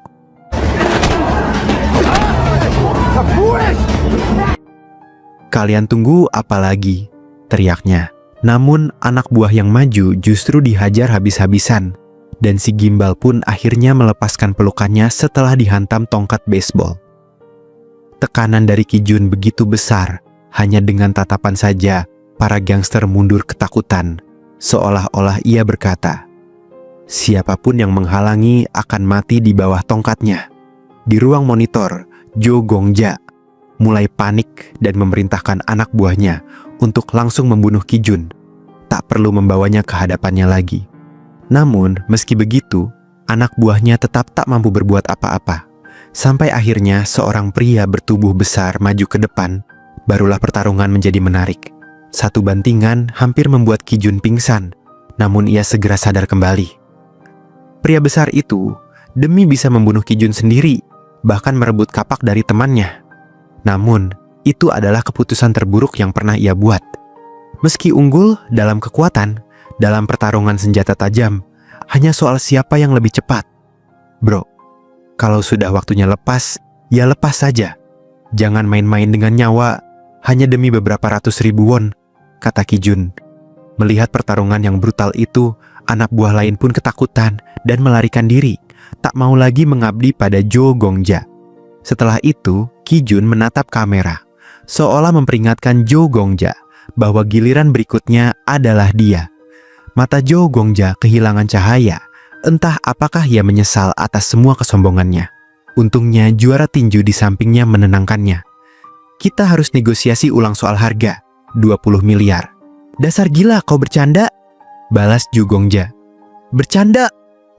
Kalian tunggu apa lagi? Teriaknya. Namun anak buah yang maju justru dihajar habis-habisan, dan si gimbal pun akhirnya melepaskan pelukannya setelah dihantam tongkat baseball. Tekanan dari Ki Jun begitu besar, hanya dengan tatapan saja para gangster mundur ketakutan, seolah-olah ia berkata, siapapun yang menghalangi akan mati di bawah tongkatnya. Di ruang monitor, Jo Gongja mulai panik dan memerintahkan anak buahnya untuk langsung membunuh Ki Jun. Tak perlu membawanya ke hadapannya lagi. Namun, meski begitu, anak buahnya tetap tak mampu berbuat apa-apa. Sampai akhirnya seorang pria bertubuh besar maju ke depan, barulah pertarungan menjadi menarik. Satu bantingan hampir membuat Ki Jun pingsan, namun ia segera sadar kembali. Pria besar itu, demi bisa membunuh Ki Jun sendiri, bahkan merebut kapak dari temannya. Namun, itu adalah keputusan terburuk yang pernah ia buat. Meski unggul dalam kekuatan, dalam pertarungan senjata tajam, hanya soal siapa yang lebih cepat. Bro, kalau sudah waktunya lepas, ya lepas saja. Jangan main-main dengan nyawa, hanya demi beberapa ratus ribu won, kata Ki Jun. Melihat pertarungan yang brutal itu, anak buah lain pun ketakutan dan melarikan diri, tak mau lagi mengabdi pada Jo Gongja. Setelah itu, Ki Jun menatap kamera, seolah memperingatkan Jo Gongja bahwa giliran berikutnya adalah dia. Mata Jo Gongja kehilangan cahaya, entah apakah ia menyesal atas semua kesombongannya. Untungnya juara tinju di sampingnya menenangkannya. Kita harus negosiasi ulang soal harga, 20 miliar. Dasar gila kau bercanda? Balas Ju Gongja. Bercanda?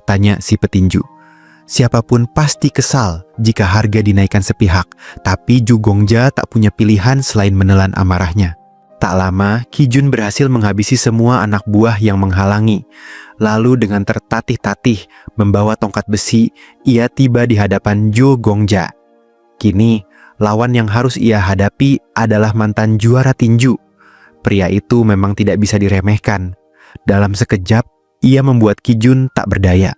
Tanya si petinju. Siapapun pasti kesal jika harga dinaikkan sepihak, tapi Ju Gongja tak punya pilihan selain menelan amarahnya. Tak lama, Ki Jun berhasil menghabisi semua anak buah yang menghalangi. Lalu dengan tertatih-tatih membawa tongkat besi, ia tiba di hadapan Jo Gongja. Kini, lawan yang harus ia hadapi adalah mantan juara tinju. Pria itu memang tidak bisa diremehkan. Dalam sekejap, ia membuat Ki Jun tak berdaya.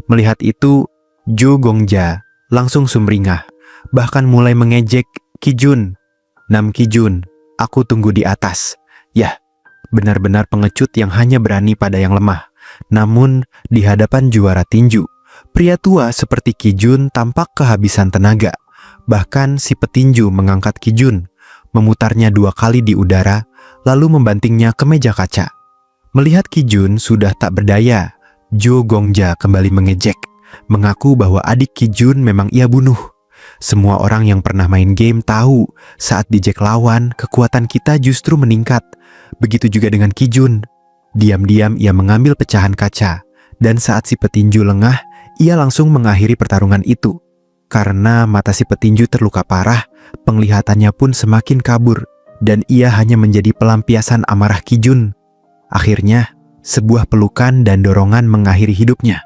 Melihat itu, Jo Gongja langsung sumringah, bahkan mulai mengejek Ki Jun. "Nam Ki Jun, aku tunggu di atas." Yah, benar-benar pengecut yang hanya berani pada yang lemah. Namun, di hadapan juara tinju, pria tua seperti Ki Jun tampak kehabisan tenaga. Bahkan si petinju mengangkat Ki Jun, memutarnya 2 kali di udara, lalu membantingnya ke meja kaca. Melihat Ki Jun sudah tak berdaya, Jo Gongja kembali mengejek, mengaku bahwa adik Ki Jun memang ia bunuh. Semua orang yang pernah main game tahu saat dijek lawan, kekuatan kita justru meningkat. Begitu juga dengan Ki Jun. Diam-diam ia mengambil pecahan kaca, dan saat si petinju lengah, ia langsung mengakhiri pertarungan itu. Karena mata si petinju terluka parah, penglihatannya pun semakin kabur, dan ia hanya menjadi pelampiasan amarah Ki Jun. Akhirnya, sebuah pelukan dan dorongan mengakhiri hidupnya.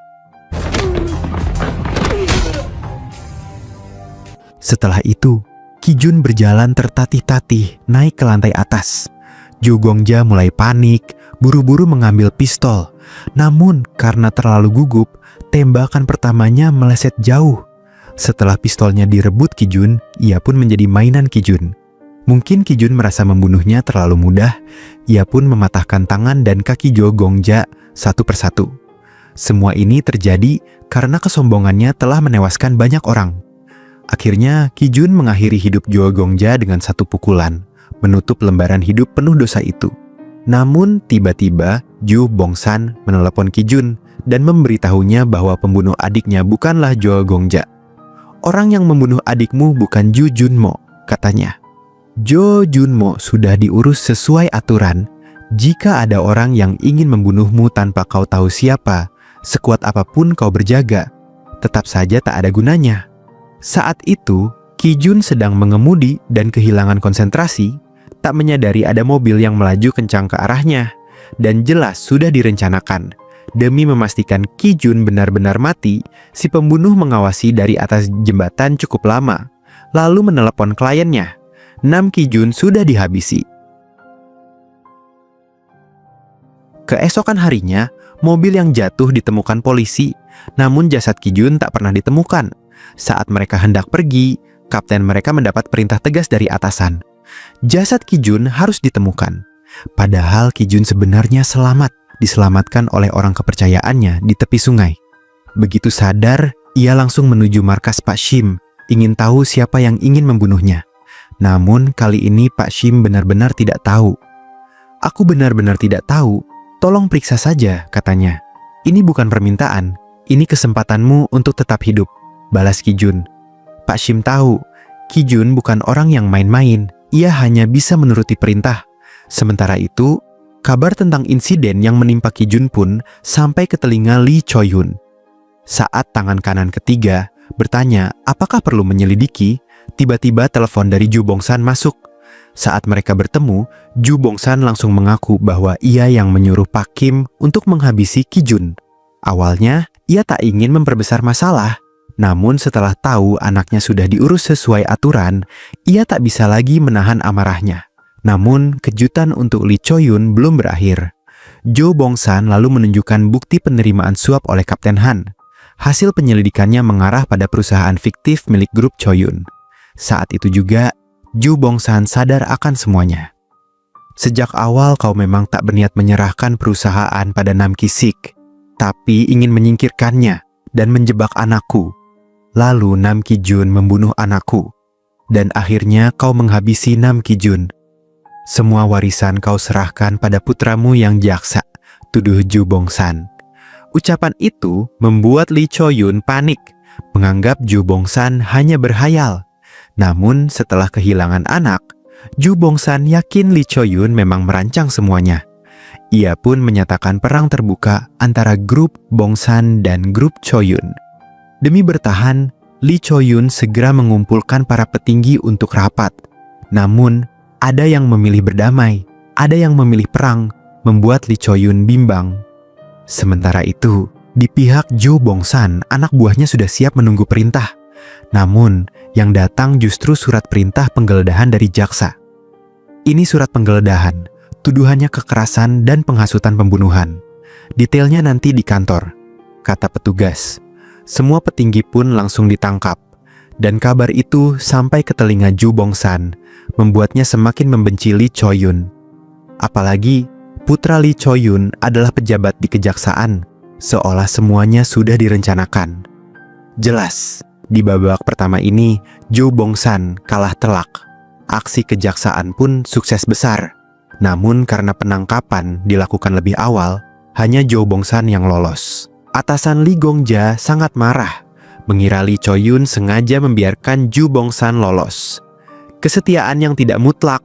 Setelah itu, Ki Jun berjalan tertatih-tatih naik ke lantai atas. Jo Gongja mulai panik, buru-buru mengambil pistol. Namun, karena terlalu gugup, tembakan pertamanya meleset jauh. Setelah pistolnya direbut Ki Jun, ia pun menjadi mainan Ki Jun. Mungkin Ki Jun merasa membunuhnya terlalu mudah, ia pun mematahkan tangan dan kaki Jo Gongja satu persatu. Semua ini terjadi karena kesombongannya telah menewaskan banyak orang. Akhirnya, Ki Jun mengakhiri hidup Jo Gongja dengan satu pukulan, menutup lembaran hidup penuh dosa itu. Namun, tiba-tiba, Ju Bongsan menelepon Ki Jun dan memberitahunya bahwa pembunuh adiknya bukanlah Jo Gongja. "Orang yang membunuh adikmu bukan Ju Junmo," katanya. "Jo Junmo sudah diurus sesuai aturan. Jika ada orang yang ingin membunuhmu tanpa kau tahu siapa, sekuat apapun kau berjaga, tetap saja tak ada gunanya." Saat itu, Ki Jun sedang mengemudi dan kehilangan konsentrasi, tak menyadari ada mobil yang melaju kencang ke arahnya, dan jelas sudah direncanakan. Demi memastikan Ki Jun benar-benar mati, si pembunuh mengawasi dari atas jembatan cukup lama, lalu menelepon kliennya. Nam Ki Jun sudah dihabisi. Keesokan harinya, mobil yang jatuh ditemukan polisi, namun jasad Ki Jun tak pernah ditemukan. Saat mereka hendak pergi, kapten mereka mendapat perintah tegas dari atasan. Jasad Ki Jun harus ditemukan. Padahal Ki Jun sebenarnya selamat, diselamatkan oleh orang kepercayaannya di tepi sungai. Begitu sadar, ia langsung menuju markas Pak Shim, ingin tahu siapa yang ingin membunuhnya. Namun kali ini Pak Shim benar-benar tidak tahu. "Aku benar-benar tidak tahu, tolong periksa saja," katanya. "Ini bukan permintaan, ini kesempatanmu untuk tetap hidup," balas Ki Jun. Pak Shim tahu, Ki Jun bukan orang yang main-main, ia hanya bisa menuruti perintah. Sementara itu, kabar tentang insiden yang menimpa Ki Jun pun sampai ke telinga Lee Choi-hun. Saat tangan kanan ketiga bertanya apakah perlu menyelidiki, tiba-tiba telepon dari Ju Bongsan masuk. Saat mereka bertemu, Ju Bongsan langsung mengaku bahwa ia yang menyuruh Pak Kim untuk menghabisi Ki Jun. Awalnya, ia tak ingin memperbesar masalah. Namun setelah tahu anaknya sudah diurus sesuai aturan, ia tak bisa lagi menahan amarahnya. Namun, kejutan untuk Lee Choi-hun belum berakhir. Jo Bongsan lalu menunjukkan bukti penerimaan suap oleh Kapten Han. Hasil penyelidikannya mengarah pada perusahaan fiktif milik grup Choi-hun. Saat itu juga, Jo Bongsan sadar akan semuanya. "Sejak awal kau memang tak berniat menyerahkan perusahaan pada Nam Ki-sik, tapi ingin menyingkirkannya dan menjebak anakku. Lalu Nam Ki Jun membunuh anakku, dan akhirnya kau menghabisi Nam Ki Jun. Semua warisan kau serahkan pada putramu yang jaksa," tuduh Ju Bongsan. Ucapan itu membuat Lee Choi-hun panik, menganggap Ju Bongsan hanya berhayal. Namun setelah kehilangan anak, Ju Bongsan yakin Lee Choi-hun memang merancang semuanya. Ia pun menyatakan perang terbuka antara grup Bongsan dan grup Choi-hun. Demi bertahan, Lee Choi-hun segera mengumpulkan para petinggi untuk rapat. Namun, ada yang memilih berdamai, ada yang memilih perang, membuat Lee Choi-yun bimbang. Sementara itu, di pihak Jo Bong-san, anak buahnya sudah siap menunggu perintah. Namun, yang datang justru surat perintah penggeledahan dari jaksa. Ini surat penggeledahan, tuduhannya kekerasan dan penghasutan pembunuhan. Detailnya nanti di kantor, kata petugas. Semua petinggi pun langsung ditangkap. Dan kabar itu sampai ke telinga Jo Bong-san, membuatnya semakin membenci Lee Choi-yun. Apalagi, putra Lee Choi-yun adalah pejabat di kejaksaan, seolah semuanya sudah direncanakan. Jelas, di babak pertama ini, Jo Bong-san kalah telak. Aksi kejaksaan pun sukses besar. Namun karena penangkapan dilakukan lebih awal, hanya Jo Bong-san yang lolos. Atasan Lee Gong-ja sangat marah, mengira Lee Choi-yun sengaja membiarkan Jo Bong-san lolos. Kesetiaan yang tidak mutlak,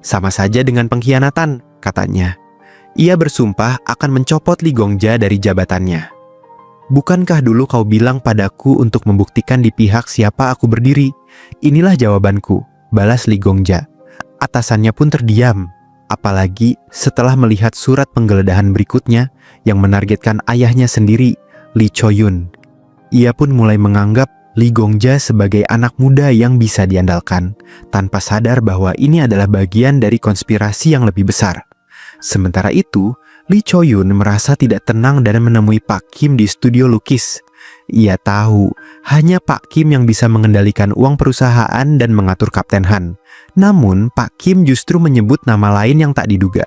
sama saja dengan pengkhianatan, katanya. Ia bersumpah akan mencopot Lee Gong-ja dari jabatannya. Bukankah dulu kau bilang padaku untuk membuktikan di pihak siapa aku berdiri? Inilah jawabanku, balas Lee Gong-ja. Atasannya pun terdiam, apalagi setelah melihat surat penggeledahan berikutnya yang menargetkan ayahnya sendiri, Lee Choi-yun. Ia pun mulai menganggap Lee Gong-ja sebagai anak muda yang bisa diandalkan, tanpa sadar bahwa ini adalah bagian dari konspirasi yang lebih besar. Sementara itu, Lee Choi-yun merasa tidak tenang dan menemui Pak Kim di studio lukis. Ia tahu hanya Pak Kim yang bisa mengendalikan uang perusahaan dan mengatur Kapten Han. Namun, Pak Kim justru menyebut nama lain yang tak diduga.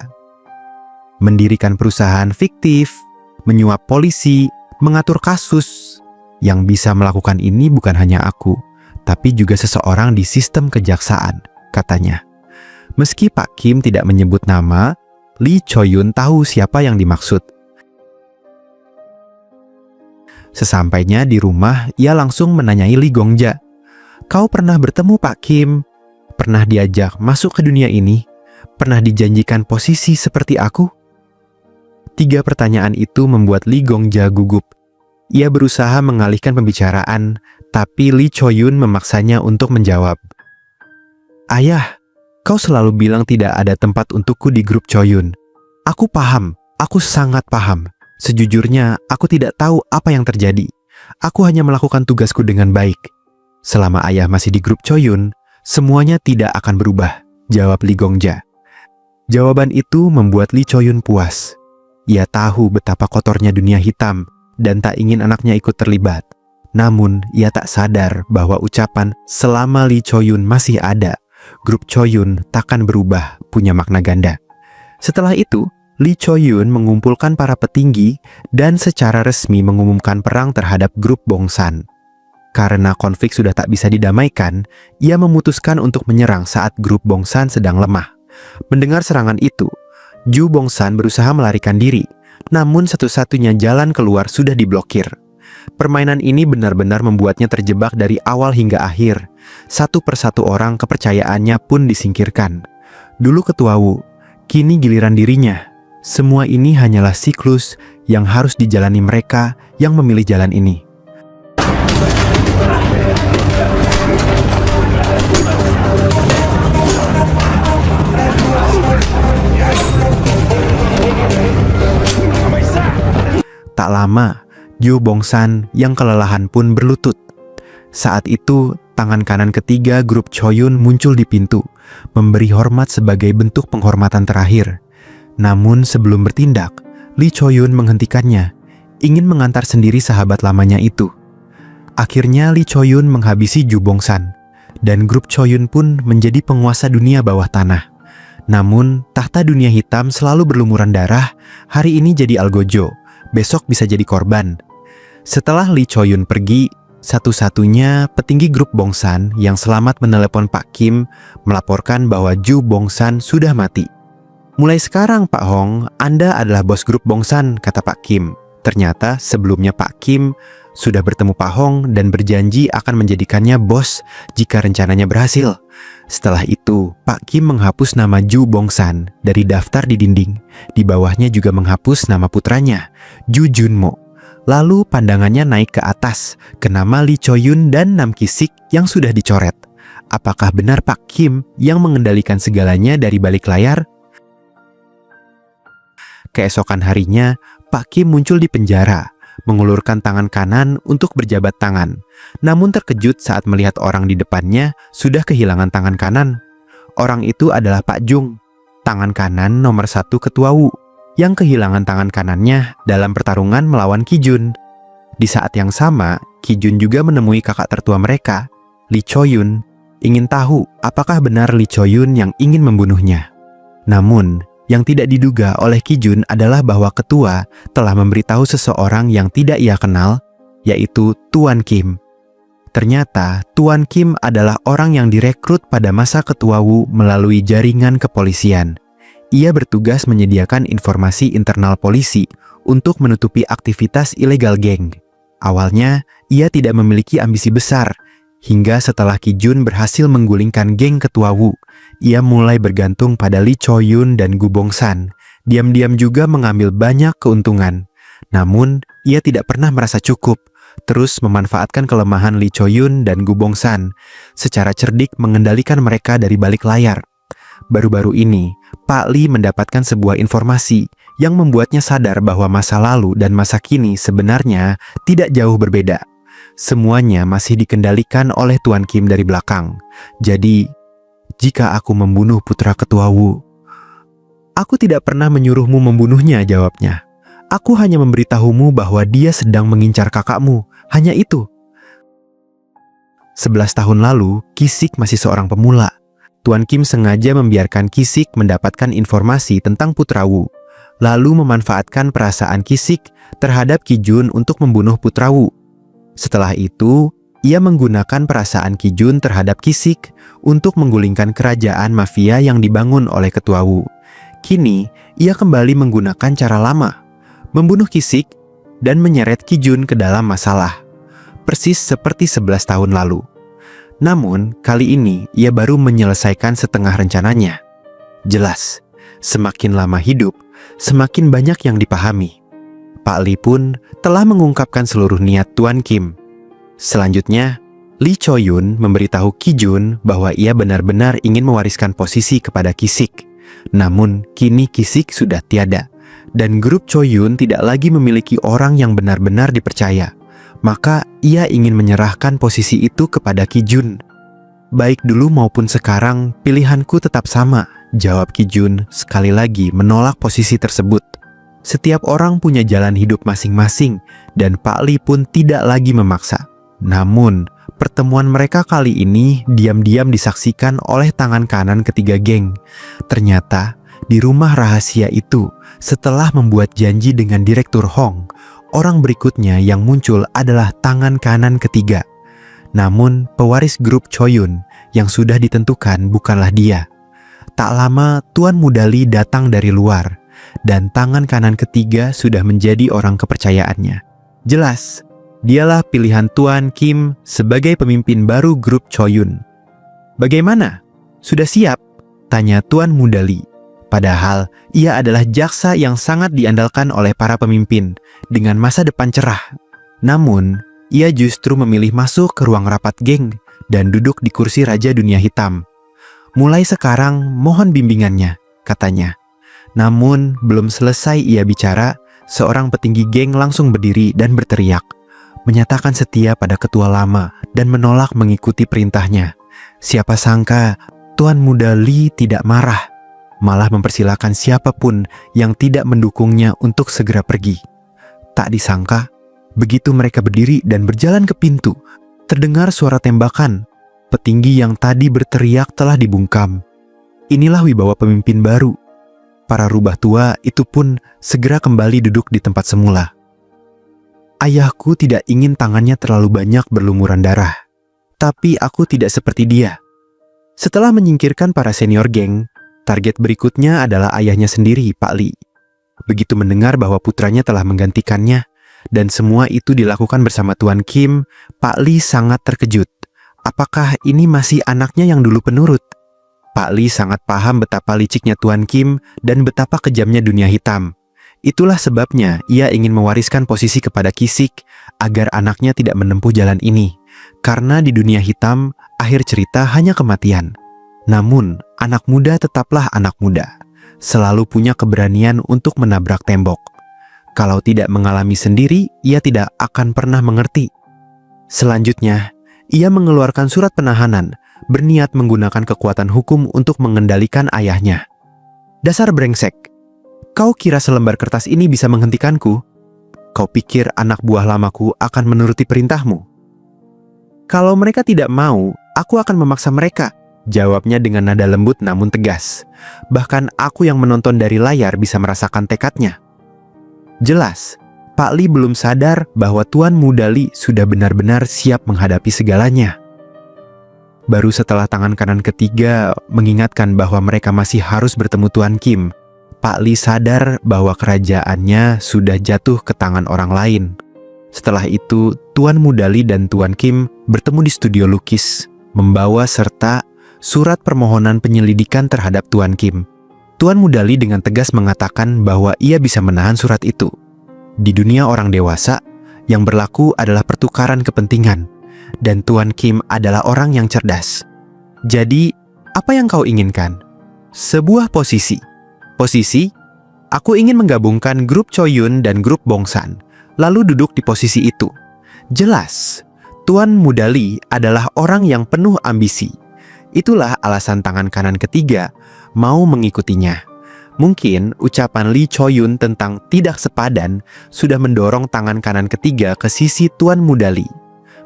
Mendirikan perusahaan fiktif, menyuap polisi, mengatur kasus. Yang bisa melakukan ini bukan hanya aku, tapi juga seseorang di sistem kejaksaan, katanya. Meski Pak Kim tidak menyebut nama, Lee Choi-yun tahu siapa yang dimaksud. Sesampainya di rumah, ia langsung menanyai Lee Gong-ja. Kau pernah bertemu Pak Kim? Pernah diajak masuk ke dunia ini? Pernah dijanjikan posisi seperti aku? 3 pertanyaan itu membuat Lee Gong-ja gugup. Ia berusaha mengalihkan pembicaraan, tapi Lee Choi-yun memaksanya untuk menjawab. Ayah, kau selalu bilang tidak ada tempat untukku di grup Choi-yun. Aku paham, aku sangat paham. Sejujurnya, aku tidak tahu apa yang terjadi. Aku hanya melakukan tugasku dengan baik. Selama ayah masih di grup Choi-yun, semuanya tidak akan berubah, jawab Lee Gong-ja. Jawaban itu membuat Lee Choi-yun puas. Ia tahu betapa kotornya dunia hitam, dan tak ingin anaknya ikut terlibat. Namun, ia tak sadar bahwa ucapan selama Lee Choi-yun masih ada, grup Choi-yun takkan berubah punya makna ganda. Setelah itu, Lee Choi-yun mengumpulkan para petinggi dan secara resmi mengumumkan perang terhadap grup Bong-san. Karena konflik sudah tak bisa didamaikan, ia memutuskan untuk menyerang saat grup Bong-san sedang lemah. Mendengar serangan itu, Jo Bong-san berusaha melarikan diri. Namun satu-satunya jalan keluar sudah diblokir. Permainan ini benar-benar membuatnya terjebak dari awal hingga akhir. Satu persatu orang kepercayaannya pun disingkirkan. Dulu ketua Wu, kini giliran dirinya. Semua ini hanyalah siklus yang harus dijalani mereka yang memilih jalan ini. Tak lama, Jo Bong-san yang kelelahan pun berlutut. Saat itu, tangan kanan ketiga grup Choi-yun muncul di pintu, memberi hormat sebagai bentuk penghormatan terakhir. Namun sebelum bertindak, Lee Choi-yun menghentikannya, ingin mengantar sendiri sahabat lamanya itu. Akhirnya Lee Choi-yun menghabisi Jo Bong-san, dan grup Choi-yun pun menjadi penguasa dunia bawah tanah. Namun, tahta dunia hitam selalu berlumuran darah, hari ini jadi algojo, besok bisa jadi korban. Setelah Lee Choi-yun pergi, satu-satunya petinggi grup Bong-san yang selamat menelepon Pak Kim melaporkan bahwa Jo Bong-san sudah mati. Mulai sekarang Pak Hong, Anda adalah bos grup Bong-san, kata Pak Kim. Ternyata sebelumnya Pak Kim sudah bertemu Pak Hong dan berjanji akan menjadikannya bos jika rencananya berhasil. Setelah itu, Pak Kim menghapus nama Jo Bong-san dari daftar di dinding. Di bawahnya juga menghapus nama putranya, Jo Junmo. Lalu pandangannya naik ke atas, ke nama Lee Choi-yun dan Nam Ki-sik yang sudah dicoret. Apakah benar Pak Kim yang mengendalikan segalanya dari balik layar? Keesokan harinya, Pak Kim muncul di penjara, mengulurkan tangan kanan untuk berjabat tangan. Namun terkejut saat melihat orang di depannya sudah kehilangan tangan kanan. Orang itu adalah Pak Jung, tangan kanan nomor 1 Ketua Wu, yang kehilangan tangan kanannya dalam pertarungan melawan Ki Jun. Di saat yang sama, Ki Jun juga menemui kakak tertua mereka, Lee Cho-yun, ingin tahu apakah benar Lee Cho-yun yang ingin membunuhnya. Namun, yang tidak diduga oleh Ki Jun adalah bahwa ketua telah memberitahu seseorang yang tidak ia kenal, yaitu Tuan Kim. Ternyata, Tuan Kim adalah orang yang direkrut pada masa Ketua Wu melalui jaringan kepolisian. Ia bertugas menyediakan informasi internal polisi untuk menutupi aktivitas ilegal geng. Awalnya, ia tidak memiliki ambisi besar, hingga setelah Ki Jun berhasil menggulingkan geng Ketua Wu, ia mulai bergantung pada Lee Cho-yun dan Gu Bong-san. Diam-diam juga mengambil banyak keuntungan. Namun, ia tidak pernah merasa cukup, terus memanfaatkan kelemahan Lee Cho-yun dan Gu Bong-san, secara cerdik mengendalikan mereka dari balik layar. Baru-baru ini, Pak Lee mendapatkan sebuah informasi yang membuatnya sadar bahwa masa lalu dan masa kini sebenarnya tidak jauh berbeda. Semuanya masih dikendalikan oleh Tuan Kim dari belakang. Jadi, jika aku membunuh putra Ketua Wu, aku tidak pernah menyuruhmu membunuhnya, jawabnya. Aku hanya memberitahumu bahwa dia sedang mengincar kakakmu, hanya itu. 11 tahun lalu, Ki-sik masih seorang pemula. Tuan Kim sengaja membiarkan Ki-sik mendapatkan informasi tentang putra Wu, lalu memanfaatkan perasaan Ki-sik terhadap Ki Jun untuk membunuh putra Wu. Setelah itu, ia menggunakan perasaan Ki Jun terhadap Ki-sik untuk menggulingkan kerajaan mafia yang dibangun oleh Ketua Wu. Kini, ia kembali menggunakan cara lama, membunuh Ki-sik dan menyeret Ki Jun ke dalam masalah, persis seperti 11 tahun lalu. Namun, kali ini ia baru menyelesaikan setengah rencananya. Jelas, semakin lama hidup, semakin banyak yang dipahami. Pak Lee pun telah mengungkapkan seluruh niat Tuan Kim. Selanjutnya, Lee Cho-yun memberitahu Ki Jun bahwa ia benar-benar ingin mewariskan posisi kepada Ki-sik. Namun, kini Ki-sik sudah tiada, dan grup Cho-yun tidak lagi memiliki orang yang benar-benar dipercaya. Maka, ia ingin menyerahkan posisi itu kepada Ki Jun. Baik dulu maupun sekarang, pilihanku tetap sama, jawab Ki Jun sekali lagi menolak posisi tersebut. Setiap orang punya jalan hidup masing-masing, dan Pak Lee pun tidak lagi memaksa. Namun, pertemuan mereka kali ini diam-diam disaksikan oleh tangan kanan ketiga geng. Ternyata, di rumah rahasia itu, setelah membuat janji dengan Direktur Hong, orang berikutnya yang muncul adalah tangan kanan ketiga. Namun, pewaris grup Cho-yun yang sudah ditentukan bukanlah dia. Tak lama, Tuan Muda Lee datang dari luar, dan tangan kanan ketiga sudah menjadi orang kepercayaannya. Jelas, dialah pilihan Tuan Kim sebagai pemimpin baru grup Cho-yun. Bagaimana? Sudah siap? Tanya Tuan Muda Lee. Padahal, ia adalah jaksa yang sangat diandalkan oleh para pemimpin dengan masa depan cerah. Namun, ia justru memilih masuk ke ruang rapat geng dan duduk di kursi Raja Dunia Hitam. Mulai sekarang, mohon bimbingannya, katanya. Namun, belum selesai ia bicara, seorang petinggi geng langsung berdiri dan berteriak, menyatakan setia pada ketua lama dan menolak mengikuti perintahnya. Siapa sangka, Tuan Muda Lee tidak marah, malah mempersilahkan siapapun yang tidak mendukungnya untuk segera pergi. Tak disangka, begitu mereka berdiri dan berjalan ke pintu, terdengar suara tembakan. Petinggi yang tadi berteriak telah dibungkam. Inilah wibawa pemimpin baru. Para rubah tua itu pun segera kembali duduk di tempat semula. Ayahku tidak ingin tangannya terlalu banyak berlumuran darah. Tapi aku tidak seperti dia. Setelah menyingkirkan para senior geng, target berikutnya adalah ayahnya sendiri, Pak Lee. Begitu mendengar bahwa putranya telah menggantikannya, dan semua itu dilakukan bersama Tuan Kim, Pak Lee sangat terkejut. Apakah ini masih anaknya yang dulu penurut? Pak Lee sangat paham betapa liciknya Tuan Kim dan betapa kejamnya dunia hitam. Itulah sebabnya ia ingin mewariskan posisi kepada Ki-sik agar anaknya tidak menempuh jalan ini. Karena di dunia hitam, akhir cerita hanya kematian. Namun, anak muda tetaplah anak muda. selalu punya keberanian untuk menabrak tembok. Kalau tidak mengalami sendiri, ia tidak akan pernah mengerti. Selanjutnya, ia mengeluarkan surat penahanan, berniat menggunakan kekuatan hukum untuk mengendalikan ayahnya. Dasar brengsek, kau kira selembar kertas ini bisa menghentikanku? Kau pikir anak buah lamaku akan menuruti perintahmu? Kalau mereka tidak mau, aku akan memaksa mereka, jawabnya dengan nada lembut namun tegas. Bahkan aku yang menonton dari layar bisa merasakan tekadnya. Jelas, Pak Li belum sadar bahwa Tuan Muda Li sudah benar-benar siap menghadapi segalanya. Baru setelah tangan kanan ketiga mengingatkan bahwa mereka masih harus bertemu Tuan Kim, Pak Li sadar bahwa kerajaannya sudah jatuh ke tangan orang lain. Setelah itu, Tuan Muda Li dan Tuan Kim bertemu di studio lukis, membawa serta surat permohonan penyelidikan terhadap Tuan Kim. Tuan Muda Li dengan tegas mengatakan bahwa ia bisa menahan surat itu. Di dunia orang dewasa, yang berlaku adalah pertukaran kepentingan, dan Tuan Kim adalah orang yang cerdas. Jadi, apa yang kau inginkan? Sebuah posisi. Posisi? Aku ingin menggabungkan grup Choyun dan grup Bongsan, lalu duduk di posisi itu. Jelas, Tuan Muda Li adalah orang yang penuh ambisi. Itulah alasan tangan kanan ketiga mau mengikutinya. Mungkin ucapan Lee Choyun tentang tidak sepadan sudah mendorong tangan kanan ketiga ke sisi Tuan Muda Li.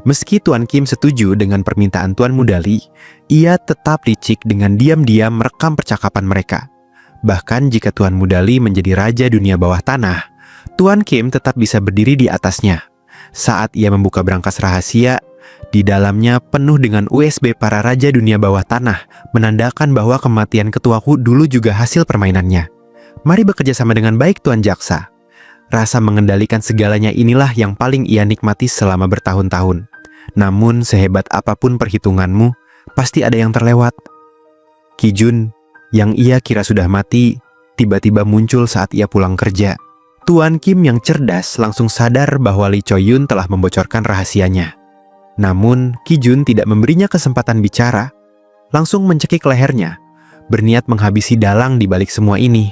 Meski Tuan Kim setuju dengan permintaan Tuan Muda Li, ia tetap licik dengan diam-diam merekam percakapan mereka. Bahkan jika Tuan Muda Li menjadi raja dunia bawah tanah, Tuan Kim tetap bisa berdiri di atasnya. Saat ia membuka brankas rahasia, di dalamnya penuh dengan USB para raja dunia bawah tanah, menandakan bahwa kematian ketuaku dulu juga hasil permainannya. Mari bekerja sama dengan baik, Tuan Jaksa. Rasa mengendalikan segalanya inilah yang paling ia nikmati selama bertahun-tahun. Namun sehebat apapun perhitunganmu, pasti ada yang terlewat. Ki Jun, yang ia kira sudah mati, tiba-tiba muncul saat ia pulang kerja. Tuan Kim yang cerdas langsung sadar bahwa Lee Choyun telah membocorkan rahasianya. Namun, Ki Jun tidak memberinya kesempatan bicara, langsung mencekik lehernya, berniat menghabisi dalang di balik semua ini.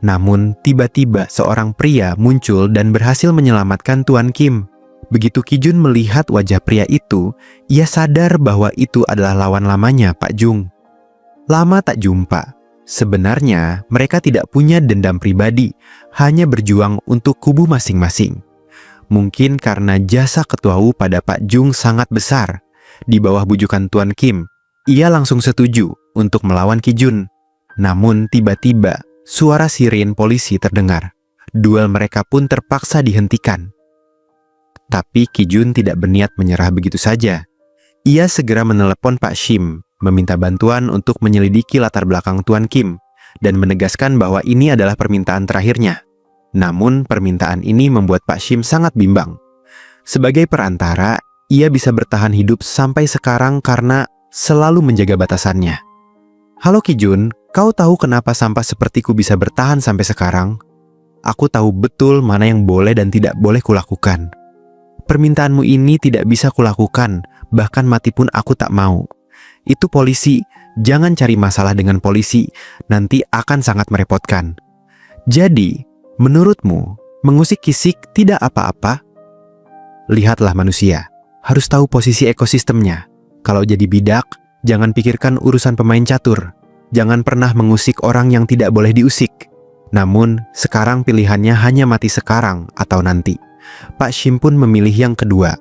Namun, tiba-tiba seorang pria muncul dan berhasil menyelamatkan Tuan Kim. Begitu Ki Jun melihat wajah pria itu, ia sadar bahwa itu adalah lawan lamanya, Pak Jung. Lama tak jumpa. Sebenarnya, mereka tidak punya dendam pribadi, hanya berjuang untuk kubu masing-masing. Mungkin karena jasa Ketua Wu pada Pak Jung sangat besar. Di bawah bujukan Tuan Kim, ia langsung setuju untuk melawan Ki Jun. Namun tiba-tiba, suara siren polisi terdengar. Duel mereka pun terpaksa dihentikan. Tapi Ki Jun tidak berniat menyerah begitu saja. Ia segera menelepon Pak Shim, meminta bantuan untuk menyelidiki latar belakang Tuan Kim, dan menegaskan bahwa ini adalah permintaan terakhirnya. Namun, permintaan ini membuat Pak Shim sangat bimbang. Sebagai perantara, ia bisa bertahan hidup sampai sekarang karena selalu menjaga batasannya. Halo Ki Jun, kau tahu kenapa sampah sepertiku bisa bertahan sampai sekarang? Aku tahu betul mana yang boleh dan tidak boleh kulakukan. Permintaanmu ini tidak bisa kulakukan, bahkan mati pun aku tak mau. Itu polisi, jangan cari masalah dengan polisi, nanti akan sangat merepotkan. Jadi, menurutmu, mengusik kisik tidak apa-apa? Lihatlah manusia, harus tahu posisi ekosistemnya. Kalau jadi bidak, jangan pikirkan urusan pemain catur. Jangan pernah mengusik orang yang tidak boleh diusik. Namun, sekarang pilihannya hanya mati sekarang atau nanti. Pak Shim pun memilih yang kedua.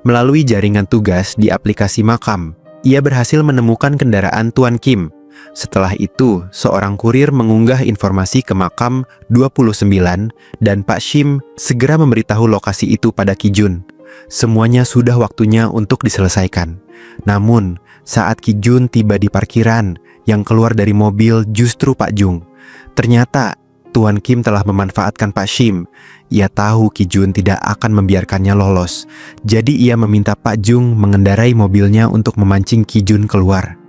Melalui jaringan tugas di aplikasi makam, ia berhasil menemukan kendaraan Tuan Kim. Setelah itu, seorang kurir mengunggah informasi ke makam 29 dan Pak Shim segera memberitahu lokasi itu pada Ki Jun. Semuanya sudah waktunya untuk diselesaikan. Namun, saat Ki Jun tiba di parkiran, yang keluar dari mobil justru Pak Jung. Ternyata, Tuan Kim telah memanfaatkan Pak Shim. Ia tahu Ki Jun tidak akan membiarkannya lolos. Jadi ia meminta Pak Jung mengendarai mobilnya untuk memancing Ki Jun keluar.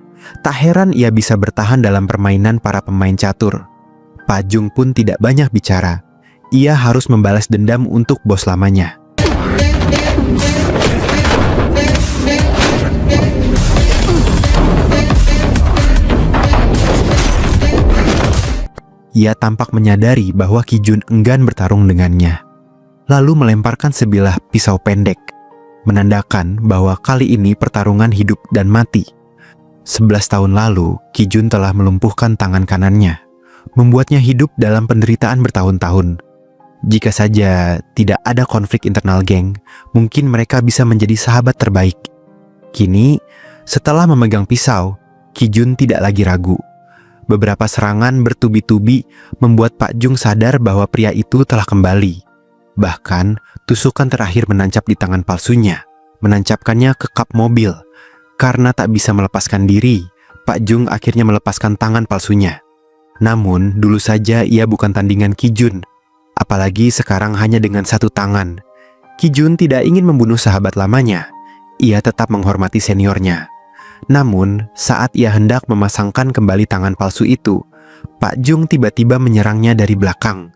Tak heran ia bisa bertahan dalam permainan para pemain catur. Pak Jung pun tidak banyak bicara. Ia harus membalas dendam untuk bos lamanya. ia tampak menyadari bahwa Ki Jun enggan bertarung dengannya. Lalu melemparkan sebilah pisau pendek, menandakan bahwa kali ini pertarungan hidup dan mati. 11 tahun lalu, Ki Jun telah melumpuhkan tangan kanannya, membuatnya hidup dalam penderitaan bertahun-tahun. Jika saja tidak ada konflik internal geng, mungkin mereka bisa menjadi sahabat terbaik. Kini, setelah memegang pisau, Ki Jun tidak lagi ragu. Beberapa serangan bertubi-tubi membuat Pak Jung sadar bahwa pria itu telah kembali. Bahkan, tusukan terakhir menancap di tangan palsunya, menancapkannya ke kap mobil. Karena tak bisa melepaskan diri, Pak Jung akhirnya melepaskan tangan palsunya. Namun, dulu saja ia bukan tandingan Ki Jun. Apalagi sekarang hanya dengan satu tangan. Ki Jun tidak ingin membunuh sahabat lamanya. Ia tetap menghormati seniornya. Namun, saat ia hendak memasangkan kembali tangan palsu itu, Pak Jung tiba-tiba menyerangnya dari belakang.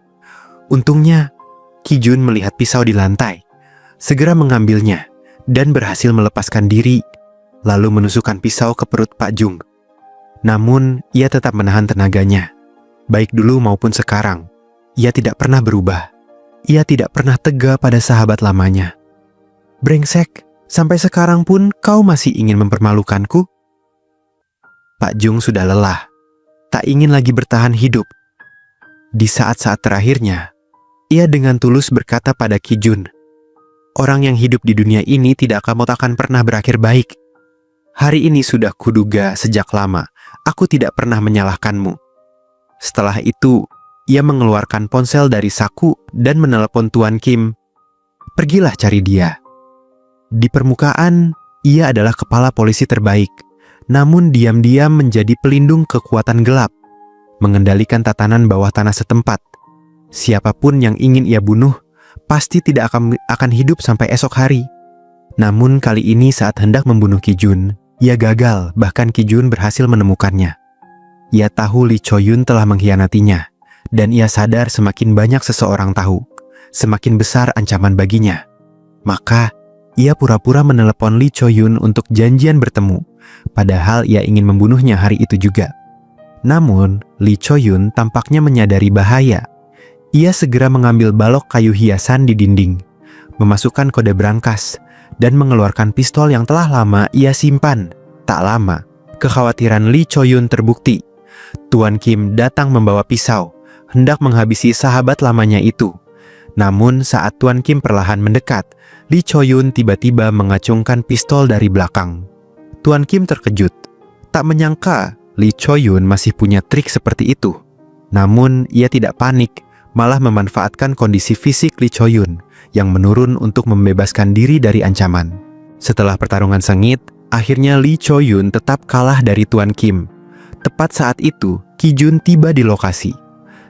Untungnya, Ki Jun melihat pisau di lantai, segera mengambilnya, dan berhasil melepaskan diri, lalu menusukkan pisau ke perut Pak Jung. Namun, ia tetap menahan tenaganya. Baik dulu maupun sekarang, ia tidak pernah berubah. Ia tidak pernah tega pada sahabat lamanya. "Brengsek, sampai sekarang pun kau masih ingin mempermalukanku?" Pak Jung sudah lelah, tak ingin lagi bertahan hidup. Di saat-saat terakhirnya, ia dengan tulus berkata pada Ki Jun, "Orang yang hidup di dunia ini tidak akan pernah berakhir baik. Hari ini sudah kuduga sejak lama, aku tidak pernah menyalahkanmu." Setelah itu, ia mengeluarkan ponsel dari saku dan menelepon Tuan Kim. "Pergilah cari dia." Di permukaan, ia adalah kepala polisi terbaik, namun diam-diam menjadi pelindung kekuatan gelap, mengendalikan tatanan bawah tanah setempat. Siapapun yang ingin ia bunuh, pasti tidak akan hidup sampai esok hari. Namun kali ini saat hendak membunuh Ki Jun, ia gagal, bahkan Ki Jun berhasil menemukannya. Ia tahu Lee Cho-yun telah mengkhianatinya, dan ia sadar semakin banyak seseorang tahu, semakin besar ancaman baginya. Maka, ia pura-pura menelepon Lee Cho-yun untuk janjian bertemu, padahal ia ingin membunuhnya hari itu juga. Namun, Lee Cho-yun tampaknya menyadari bahaya. Ia segera mengambil balok kayu hiasan di dinding, memasukkan kode brankas, dan mengeluarkan pistol yang telah lama ia simpan. Tak lama, kekhawatiran Lee Cho-yun terbukti. Tuan Kim datang membawa pisau, hendak menghabisi sahabat lamanya itu. Namun saat Tuan Kim perlahan mendekat, Lee Cho-yun tiba-tiba mengacungkan pistol dari belakang. Tuan Kim terkejut, tak menyangka Lee Cho-yun masih punya trik seperti itu. Namun ia tidak panik, malah memanfaatkan kondisi fisik Lee Cho-yun yang menurun untuk membebaskan diri dari ancaman. Setelah pertarungan sengit, akhirnya Lee Cho-yun tetap kalah dari Tuan Kim. Tepat saat itu, Ki Jun tiba di lokasi.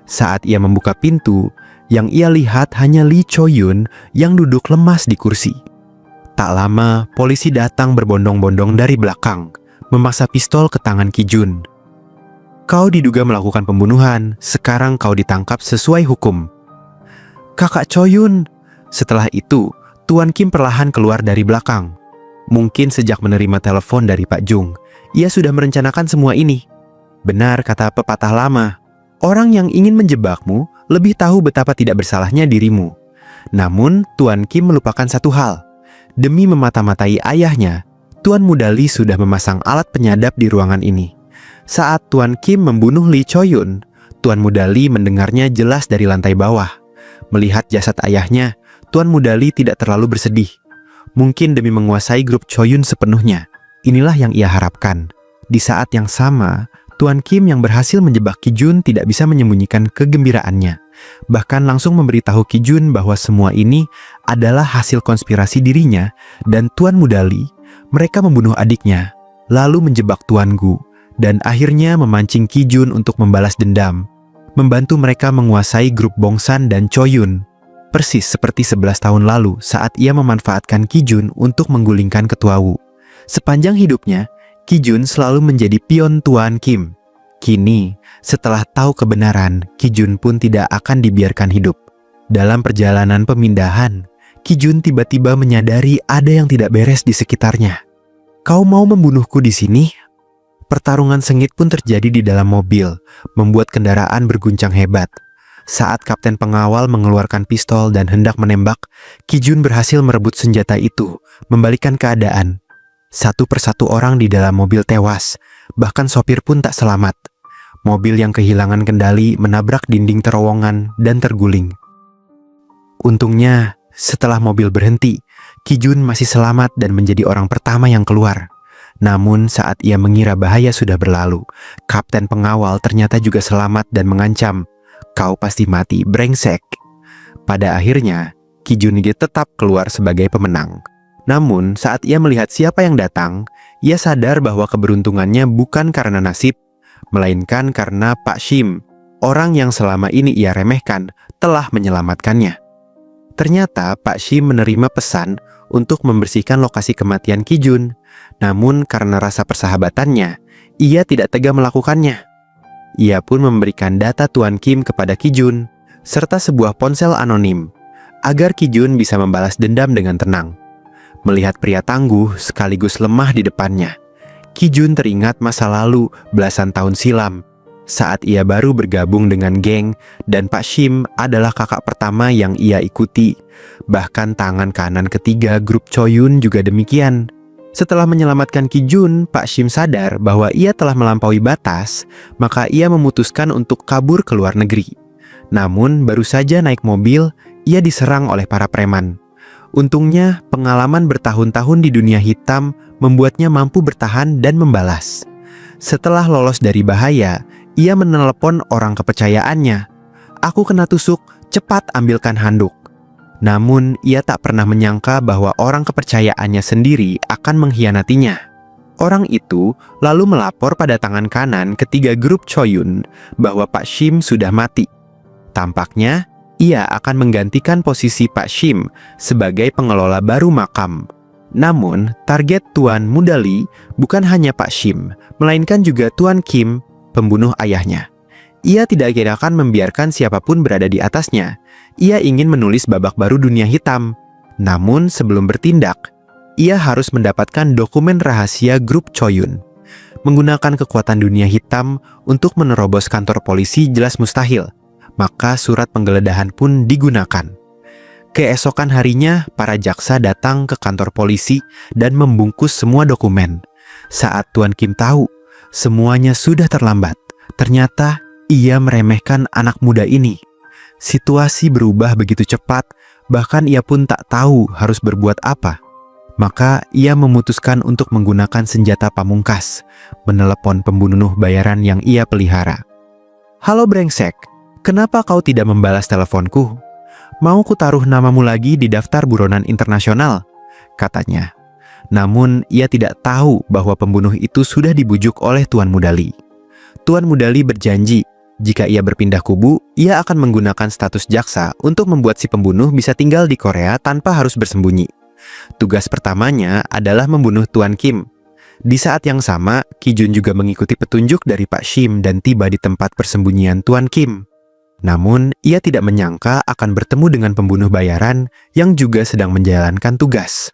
Saat ia membuka pintu, yang ia lihat hanya Lee Cho-yun yang duduk lemas di kursi. Tak lama, polisi datang berbondong-bondong dari belakang, memaksa pistol ke tangan Ki Jun. "Kau diduga melakukan pembunuhan, sekarang kau ditangkap sesuai hukum." "Kakak Cho-yun." Setelah itu, Tuan Kim perlahan keluar dari belakang. Mungkin sejak menerima telepon dari Pak Jung, ia sudah merencanakan semua ini. Benar kata pepatah lama, orang yang ingin menjebakmu lebih tahu betapa tidak bersalahnya dirimu. Namun, Tuan Kim melupakan satu hal. Demi memata-matai ayahnya, Tuan Muda Lee sudah memasang alat penyadap di ruangan ini. Saat Tuan Kim membunuh Lee Cho-yun, Tuan Muda Lee mendengarnya jelas dari lantai bawah. Melihat jasad ayahnya, Tuan Muda Lee tidak terlalu bersedih. Mungkin demi menguasai grup Cho-yun sepenuhnya, inilah yang ia harapkan. Di saat yang sama, Tuan Kim yang berhasil menjebak Ki Jun tidak bisa menyembunyikan kegembiraannya. Bahkan langsung memberitahu Ki Jun bahwa semua ini adalah hasil konspirasi dirinya dan Tuan Muda Lee. Mereka membunuh adiknya, lalu menjebak Tuan Gu, dan akhirnya memancing Ki Jun untuk membalas dendam, membantu mereka menguasai grup Bongsan dan Cho-yun. Persis seperti 11 tahun lalu saat ia memanfaatkan Ki Jun untuk menggulingkan Ketua Wu. Sepanjang hidupnya, Ki Jun selalu menjadi pion Tuan Kim. Kini, setelah tahu kebenaran, Ki Jun pun tidak akan dibiarkan hidup. Dalam perjalanan pemindahan, Ki Jun tiba-tiba menyadari ada yang tidak beres di sekitarnya. "Kau mau membunuhku di sini?" Pertarungan sengit pun terjadi di dalam mobil, membuat kendaraan berguncang hebat. Saat kapten pengawal mengeluarkan pistol dan hendak menembak, Ki-jun berhasil merebut senjata itu, membalikkan keadaan. Satu persatu orang di dalam mobil tewas, bahkan sopir pun tak selamat. Mobil yang kehilangan kendali menabrak dinding terowongan dan terguling. Untungnya, setelah mobil berhenti, Ki-jun masih selamat dan menjadi orang pertama yang keluar. Namun saat ia mengira bahaya sudah berlalu, kapten pengawal ternyata juga selamat dan mengancam, "Kau pasti mati, brengsek." Pada akhirnya, Ki-jun tetap keluar sebagai pemenang. Namun saat ia melihat siapa yang datang, ia sadar bahwa keberuntungannya bukan karena nasib, melainkan karena Pak Shim, orang yang selama ini ia remehkan, telah menyelamatkannya. Ternyata Pak Shim menerima pesan untuk membersihkan lokasi kematian Ki-jun. Namun karena rasa persahabatannya, ia tidak tega melakukannya. Ia pun memberikan data Tuan Kim kepada Ki-jun, serta sebuah ponsel anonim, agar Ki-jun bisa membalas dendam dengan tenang. Melihat pria tangguh sekaligus lemah di depannya, Ki-jun teringat masa lalu belasan tahun silam, saat ia baru bergabung dengan geng dan Pak Shim adalah kakak pertama yang ia ikuti. Bahkan tangan kanan ketiga grup Choyun juga demikian. Setelah menyelamatkan Ki-jun, Pak Shim sadar bahwa ia telah melampaui batas, maka ia memutuskan untuk kabur ke luar negeri. Namun baru saja naik mobil, ia diserang oleh para preman. Untungnya, pengalaman bertahun-tahun di dunia hitam membuatnya mampu bertahan dan membalas. Setelah lolos dari bahaya, ia menelepon orang kepercayaannya. "Aku kena tusuk, cepat ambilkan handuk." Namun, ia tak pernah menyangka bahwa orang kepercayaannya sendiri akan mengkhianatinya. Orang itu lalu melapor pada tangan kanan ketiga grup Choyun bahwa Pak Shim sudah mati. Tampaknya, ia akan menggantikan posisi Pak Shim sebagai pengelola baru makam. Namun, target Tuan Mudali bukan hanya Pak Shim, melainkan juga Tuan Kim, pembunuh ayahnya. Ia tidak akan membiarkan siapapun berada di atasnya. Ia ingin menulis babak baru dunia hitam. Namun sebelum bertindak, ia harus mendapatkan dokumen rahasia grup Choyun. Menggunakan kekuatan dunia hitam untuk menerobos kantor polisi jelas mustahil. Maka surat penggeledahan pun digunakan. Keesokan harinya, para jaksa datang ke kantor polisi dan membungkus semua dokumen. Saat Tuan Kim tahu, semuanya sudah terlambat. Ternyata ia meremehkan anak muda ini. Situasi berubah begitu cepat, bahkan ia pun tak tahu harus berbuat apa. Maka ia memutuskan untuk menggunakan senjata pamungkas, menelepon pembunuh bayaran yang ia pelihara. "Halo brengsek, kenapa kau tidak membalas teleponku? Mau ku taruh namamu lagi di daftar buronan internasional," katanya. Namun ia tidak tahu bahwa pembunuh itu sudah dibujuk oleh Tuan Mudali. Tuan Mudali berjanji, jika ia berpindah kubu, ia akan menggunakan status jaksa untuk membuat si pembunuh bisa tinggal di Korea tanpa harus bersembunyi. Tugas pertamanya adalah membunuh Tuan Kim. Di saat yang sama, Ki-jun juga mengikuti petunjuk dari Pak Shim dan tiba di tempat persembunyian Tuan Kim. Namun, ia tidak menyangka akan bertemu dengan pembunuh bayaran yang juga sedang menjalankan tugas.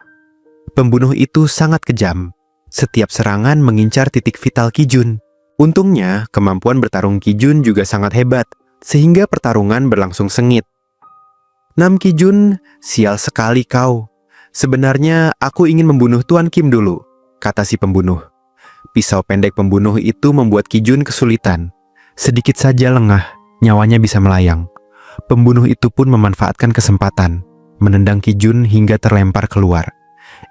Pembunuh itu sangat kejam. Setiap serangan mengincar titik vital Ki-jun. Untungnya, kemampuan bertarung Ki-jun juga sangat hebat, sehingga pertarungan berlangsung sengit. "Nam Ki-jun, sial sekali kau. Sebenarnya aku ingin membunuh Tuan Kim dulu," kata si pembunuh. Pisau pendek pembunuh itu membuat Ki-jun kesulitan. Sedikit saja lengah, nyawanya bisa melayang. Pembunuh itu pun memanfaatkan kesempatan, menendang Ki-jun hingga terlempar keluar.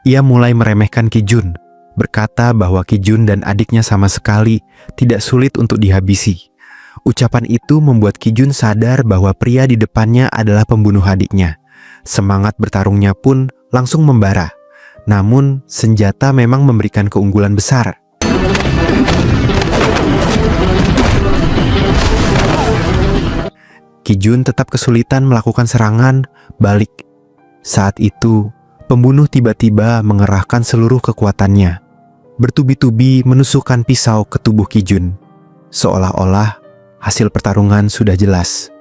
Ia mulai meremehkan Ki-jun, berkata bahwa Ki-jun dan adiknya sama sekali tidak sulit untuk dihabisi. Ucapan itu membuat Ki-jun sadar bahwa pria di depannya adalah pembunuh adiknya. Semangat bertarungnya pun langsung membara. Namun, senjata memang memberikan keunggulan besar. Ki-jun tetap kesulitan melakukan serangan balik. Saat itu, pembunuh tiba-tiba mengerahkan seluruh kekuatannya. Bertubi-tubi menusukkan pisau ke tubuh Ki-jun. Seolah-olah hasil pertarungan sudah jelas.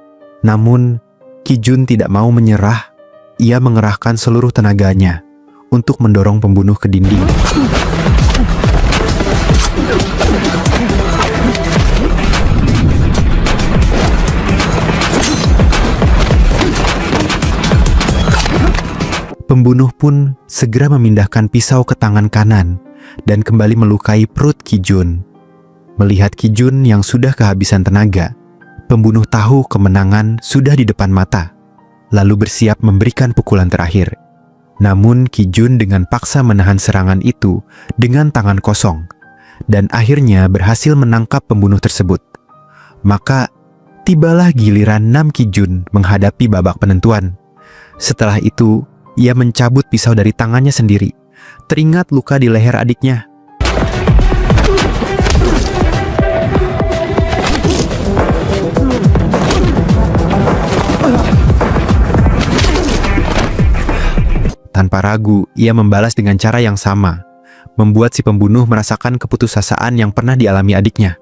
Namun, Ki-jun tidak mau menyerah. Ia mengerahkan seluruh tenaganya untuk mendorong pembunuh ke dinding. Pembunuh pun segera memindahkan pisau ke tangan kanan dan kembali melukai perut Ki Jun. Melihat Ki Jun yang sudah kehabisan tenaga, pembunuh tahu kemenangan sudah di depan mata, lalu bersiap memberikan pukulan terakhir. Namun Ki Jun dengan paksa menahan serangan itu dengan tangan kosong, dan akhirnya berhasil menangkap pembunuh tersebut. Maka tibalah giliran Nam Ki Jun menghadapi babak penentuan. Setelah itu, ia mencabut pisau dari tangannya sendiri, teringat luka di leher adiknya. Tanpa ragu, ia membalas dengan cara yang sama, membuat si pembunuh merasakan keputusasaan yang pernah dialami adiknya.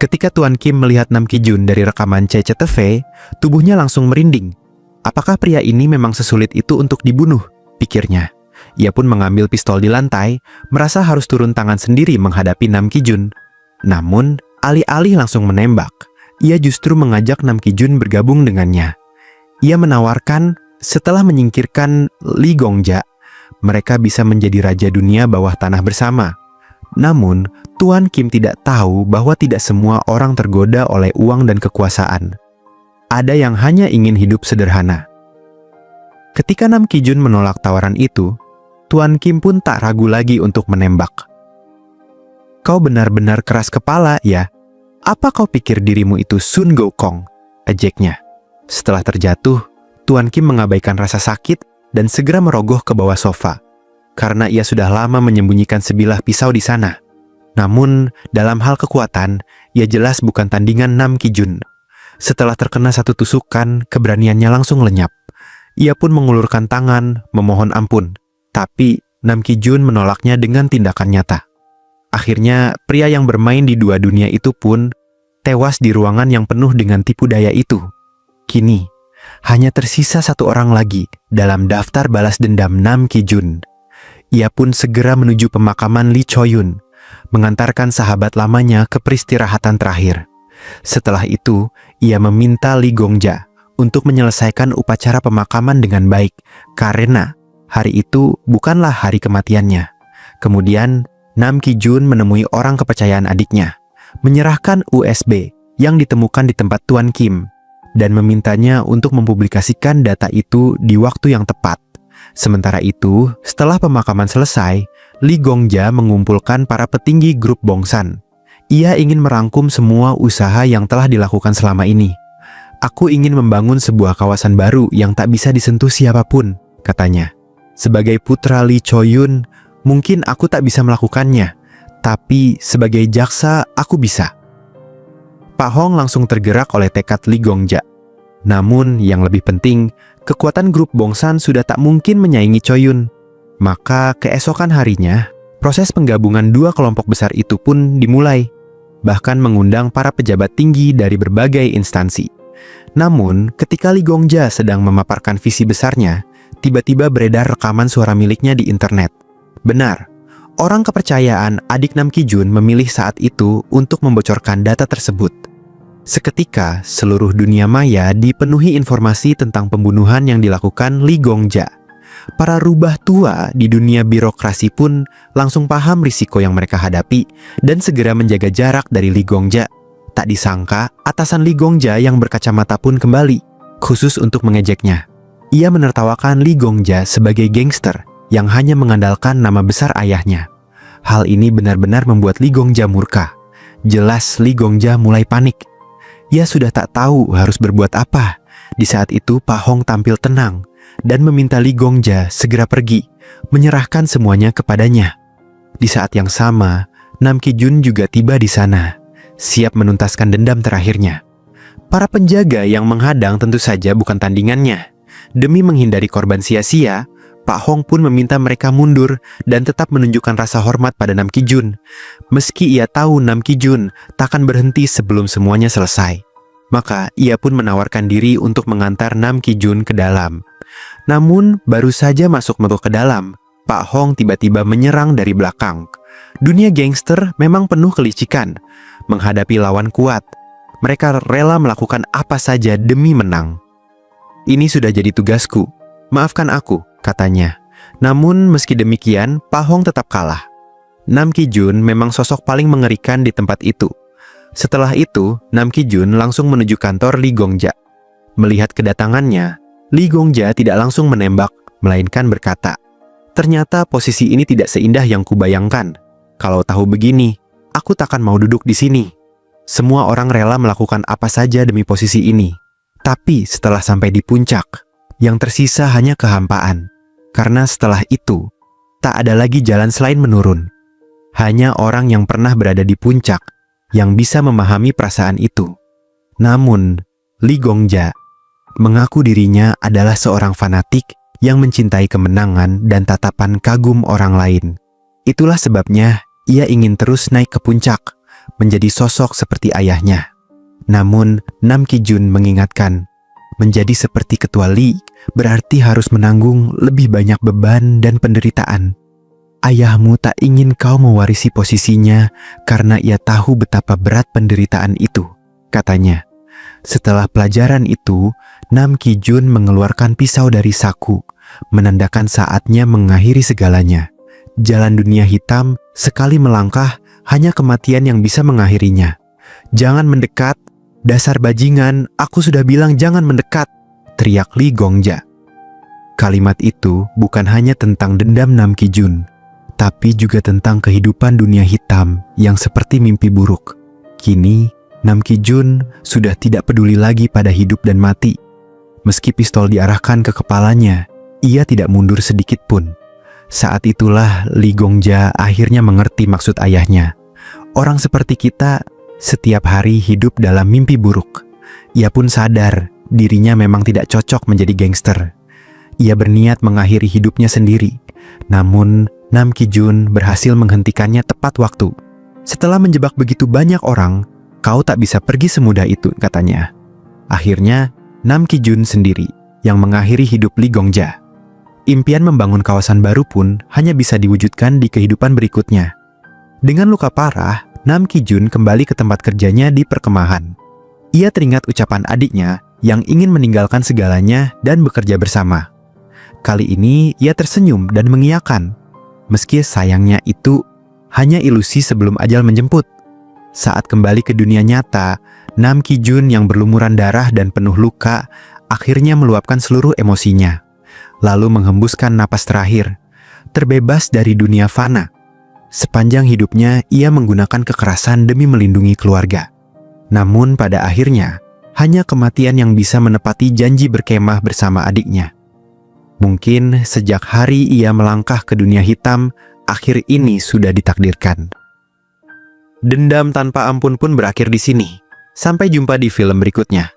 Ketika Tuan Kim melihat Nam Ki Jun dari rekaman CCTV, tubuhnya langsung merinding. Apakah pria ini memang sesulit itu untuk dibunuh? Pikirnya. Ia pun mengambil pistol di lantai, merasa harus turun tangan sendiri menghadapi Nam Ki Jun. Namun, alih-alih langsung menembak, ia justru mengajak Nam Ki Jun bergabung dengannya. Ia menawarkan setelah menyingkirkan Lee Gongja, mereka bisa menjadi raja dunia bawah tanah bersama. Namun, Tuan Kim tidak tahu bahwa tidak semua orang tergoda oleh uang dan kekuasaan. Ada yang hanya ingin hidup sederhana. Ketika Nam Ki Jun menolak tawaran itu, Tuan Kim pun tak ragu lagi untuk menembak. "Kau benar-benar keras kepala, ya? Apa kau pikir dirimu itu Sun Gokong?" ejeknya. Setelah terjatuh, Tuan Kim mengabaikan rasa sakit dan segera merogoh ke bawah sofa, karena ia sudah lama menyembunyikan sebilah pisau di sana. Namun, dalam hal kekuatan, ia jelas bukan tandingan Nam Ki Jun. Setelah terkena satu tusukan, keberaniannya langsung lenyap. Ia pun mengulurkan tangan, memohon ampun. Tapi, Nam Ki Jun menolaknya dengan tindakan nyata. Akhirnya, pria yang bermain di dua dunia itu pun tewas di ruangan yang penuh dengan tipu daya itu. Kini, hanya tersisa satu orang lagi dalam daftar balas dendam Nam Ki Jun. Ia pun segera menuju pemakaman Lee Choyun, mengantarkan sahabat lamanya ke peristirahatan terakhir. Setelah itu, ia meminta Lee Gongja untuk menyelesaikan upacara pemakaman dengan baik, karena hari itu bukanlah hari kematiannya. Kemudian, Nam Ki Jun menemui orang kepercayaan adiknya, menyerahkan USB yang ditemukan di tempat Tuan Kim, dan memintanya untuk mempublikasikan data itu di waktu yang tepat. Sementara itu, setelah pemakaman selesai, Lee Gongja mengumpulkan para petinggi grup Bongsan. Ia ingin merangkum semua usaha yang telah dilakukan selama ini. "Aku ingin membangun sebuah kawasan baru yang tak bisa disentuh siapapun," katanya. "Sebagai putra Lee Choyun, mungkin aku tak bisa melakukannya, tapi sebagai jaksa, aku bisa." Pak Hong langsung tergerak oleh tekad Lee Gongja. Namun, yang lebih penting, kekuatan grup Bongsan sudah tak mungkin menyaingi Choyun. Maka, keesokan harinya, proses penggabungan dua kelompok besar itu pun dimulai, bahkan mengundang para pejabat tinggi dari berbagai instansi. Namun, ketika Lee Gongja sedang memaparkan visi besarnya, tiba-tiba beredar rekaman suara miliknya di internet. Benar, orang kepercayaan adik Nam Ki Jun memilih saat itu untuk membocorkan data tersebut. Seketika, seluruh dunia maya dipenuhi informasi tentang pembunuhan yang dilakukan Lee Gongja. Para rubah tua di dunia birokrasi pun langsung paham risiko yang mereka hadapi dan segera menjaga jarak dari Lee Gongja. Tak disangka, atasan Lee Gongja yang berkacamata pun kembali, khusus untuk mengejeknya. Ia menertawakan Lee Gongja sebagai gangster yang hanya mengandalkan nama besar ayahnya. Hal ini benar-benar membuat Lee Gongja murka. Jelas Lee Gongja mulai panik. Ia sudah tak tahu harus berbuat apa. Di saat itu Pak Hong tampil tenang dan meminta Lee Gongja segera pergi, menyerahkan semuanya kepadanya. Di saat yang sama, Nam Ki Jun juga tiba di sana, siap menuntaskan dendam terakhirnya. Para penjaga yang menghadang tentu saja bukan tandingannya. Demi menghindari korban sia-sia, Pak Hong pun meminta mereka mundur dan tetap menunjukkan rasa hormat pada Nam Ki Jun. Meski ia tahu Nam Ki Jun takkan berhenti sebelum semuanya selesai. Maka ia pun menawarkan diri untuk mengantar Nam Ki Jun ke dalam. Namun baru saja masuk ke dalam, Pak Hong tiba-tiba menyerang dari belakang. Dunia gangster memang penuh kelicikan. Menghadapi lawan kuat, mereka rela melakukan apa saja demi menang. "Ini sudah jadi tugasku. Maafkan aku," katanya. Namun meski demikian, Pa Hong tetap kalah. Nam Ki-jun memang sosok paling mengerikan di tempat itu. Setelah itu, Nam Ki-jun langsung menuju kantor Lee Gongja. Melihat kedatangannya, Lee Gongja tidak langsung menembak, melainkan berkata, "Ternyata posisi ini tidak seindah yang kubayangkan. Kalau tahu begini, aku takkan mau duduk di sini." Semua orang rela melakukan apa saja demi posisi ini. Tapi setelah sampai di puncak, yang tersisa hanya kehampaan. Karena setelah itu, tak ada lagi jalan selain menurun. Hanya orang yang pernah berada di puncak yang bisa memahami perasaan itu. Namun, Lee Gongja mengaku dirinya adalah seorang fanatik yang mencintai kemenangan dan tatapan kagum orang lain. Itulah sebabnya ia ingin terus naik ke puncak, menjadi sosok seperti ayahnya. Namun, Nam Ki-jun mengingatkan, menjadi seperti ketua Lee berarti harus menanggung lebih banyak beban dan penderitaan. Ayahmu tak ingin kau mewarisi posisinya karena ia tahu betapa berat penderitaan itu, katanya. Setelah pelajaran itu, Nam Ki-jun mengeluarkan pisau dari saku, menandakan saatnya mengakhiri segalanya. Jalan dunia hitam, sekali melangkah, hanya kematian yang bisa mengakhirinya. "Jangan mendekat, dasar bajingan, aku sudah bilang jangan mendekat," teriak Lee Gongja. Kalimat itu bukan hanya tentang dendam Nam Ki-jun, tapi juga tentang kehidupan dunia hitam yang seperti mimpi buruk. Kini, Nam Ki-jun sudah tidak peduli lagi pada hidup dan mati. Meski pistol diarahkan ke kepalanya, ia tidak mundur sedikit pun. Saat itulah Lee Gongja akhirnya mengerti maksud ayahnya. Orang seperti kita setiap hari hidup dalam mimpi buruk. Ia pun sadar dirinya memang tidak cocok menjadi gangster. Ia berniat mengakhiri hidupnya sendiri. Namun, Nam Ki-jun berhasil menghentikannya tepat waktu. "Setelah menjebak begitu banyak orang, kau tak bisa pergi semudah itu," katanya. Akhirnya, Nam Ki-jun sendiri yang mengakhiri hidup Lee Gongja. Impian membangun kawasan baru pun hanya bisa diwujudkan di kehidupan berikutnya. Dengan luka parah, Nam Ki-jun kembali ke tempat kerjanya di perkemahan. Ia teringat ucapan adiknya yang ingin meninggalkan segalanya dan bekerja bersama. Kali ini ia tersenyum dan mengiyakan, meski sayangnya itu hanya ilusi sebelum ajal menjemput. Saat kembali ke dunia nyata, Nam Ki-jun yang berlumuran darah dan penuh luka akhirnya meluapkan seluruh emosinya, lalu menghembuskan napas terakhir, terbebas dari dunia fana. Sepanjang hidupnya, ia menggunakan kekerasan demi melindungi keluarga. Namun pada akhirnya, hanya kematian yang bisa menepati janji berkemah bersama adiknya. Mungkin sejak hari ia melangkah ke dunia hitam, akhir ini sudah ditakdirkan. Dendam tanpa ampun pun berakhir di sini. Sampai jumpa di film berikutnya.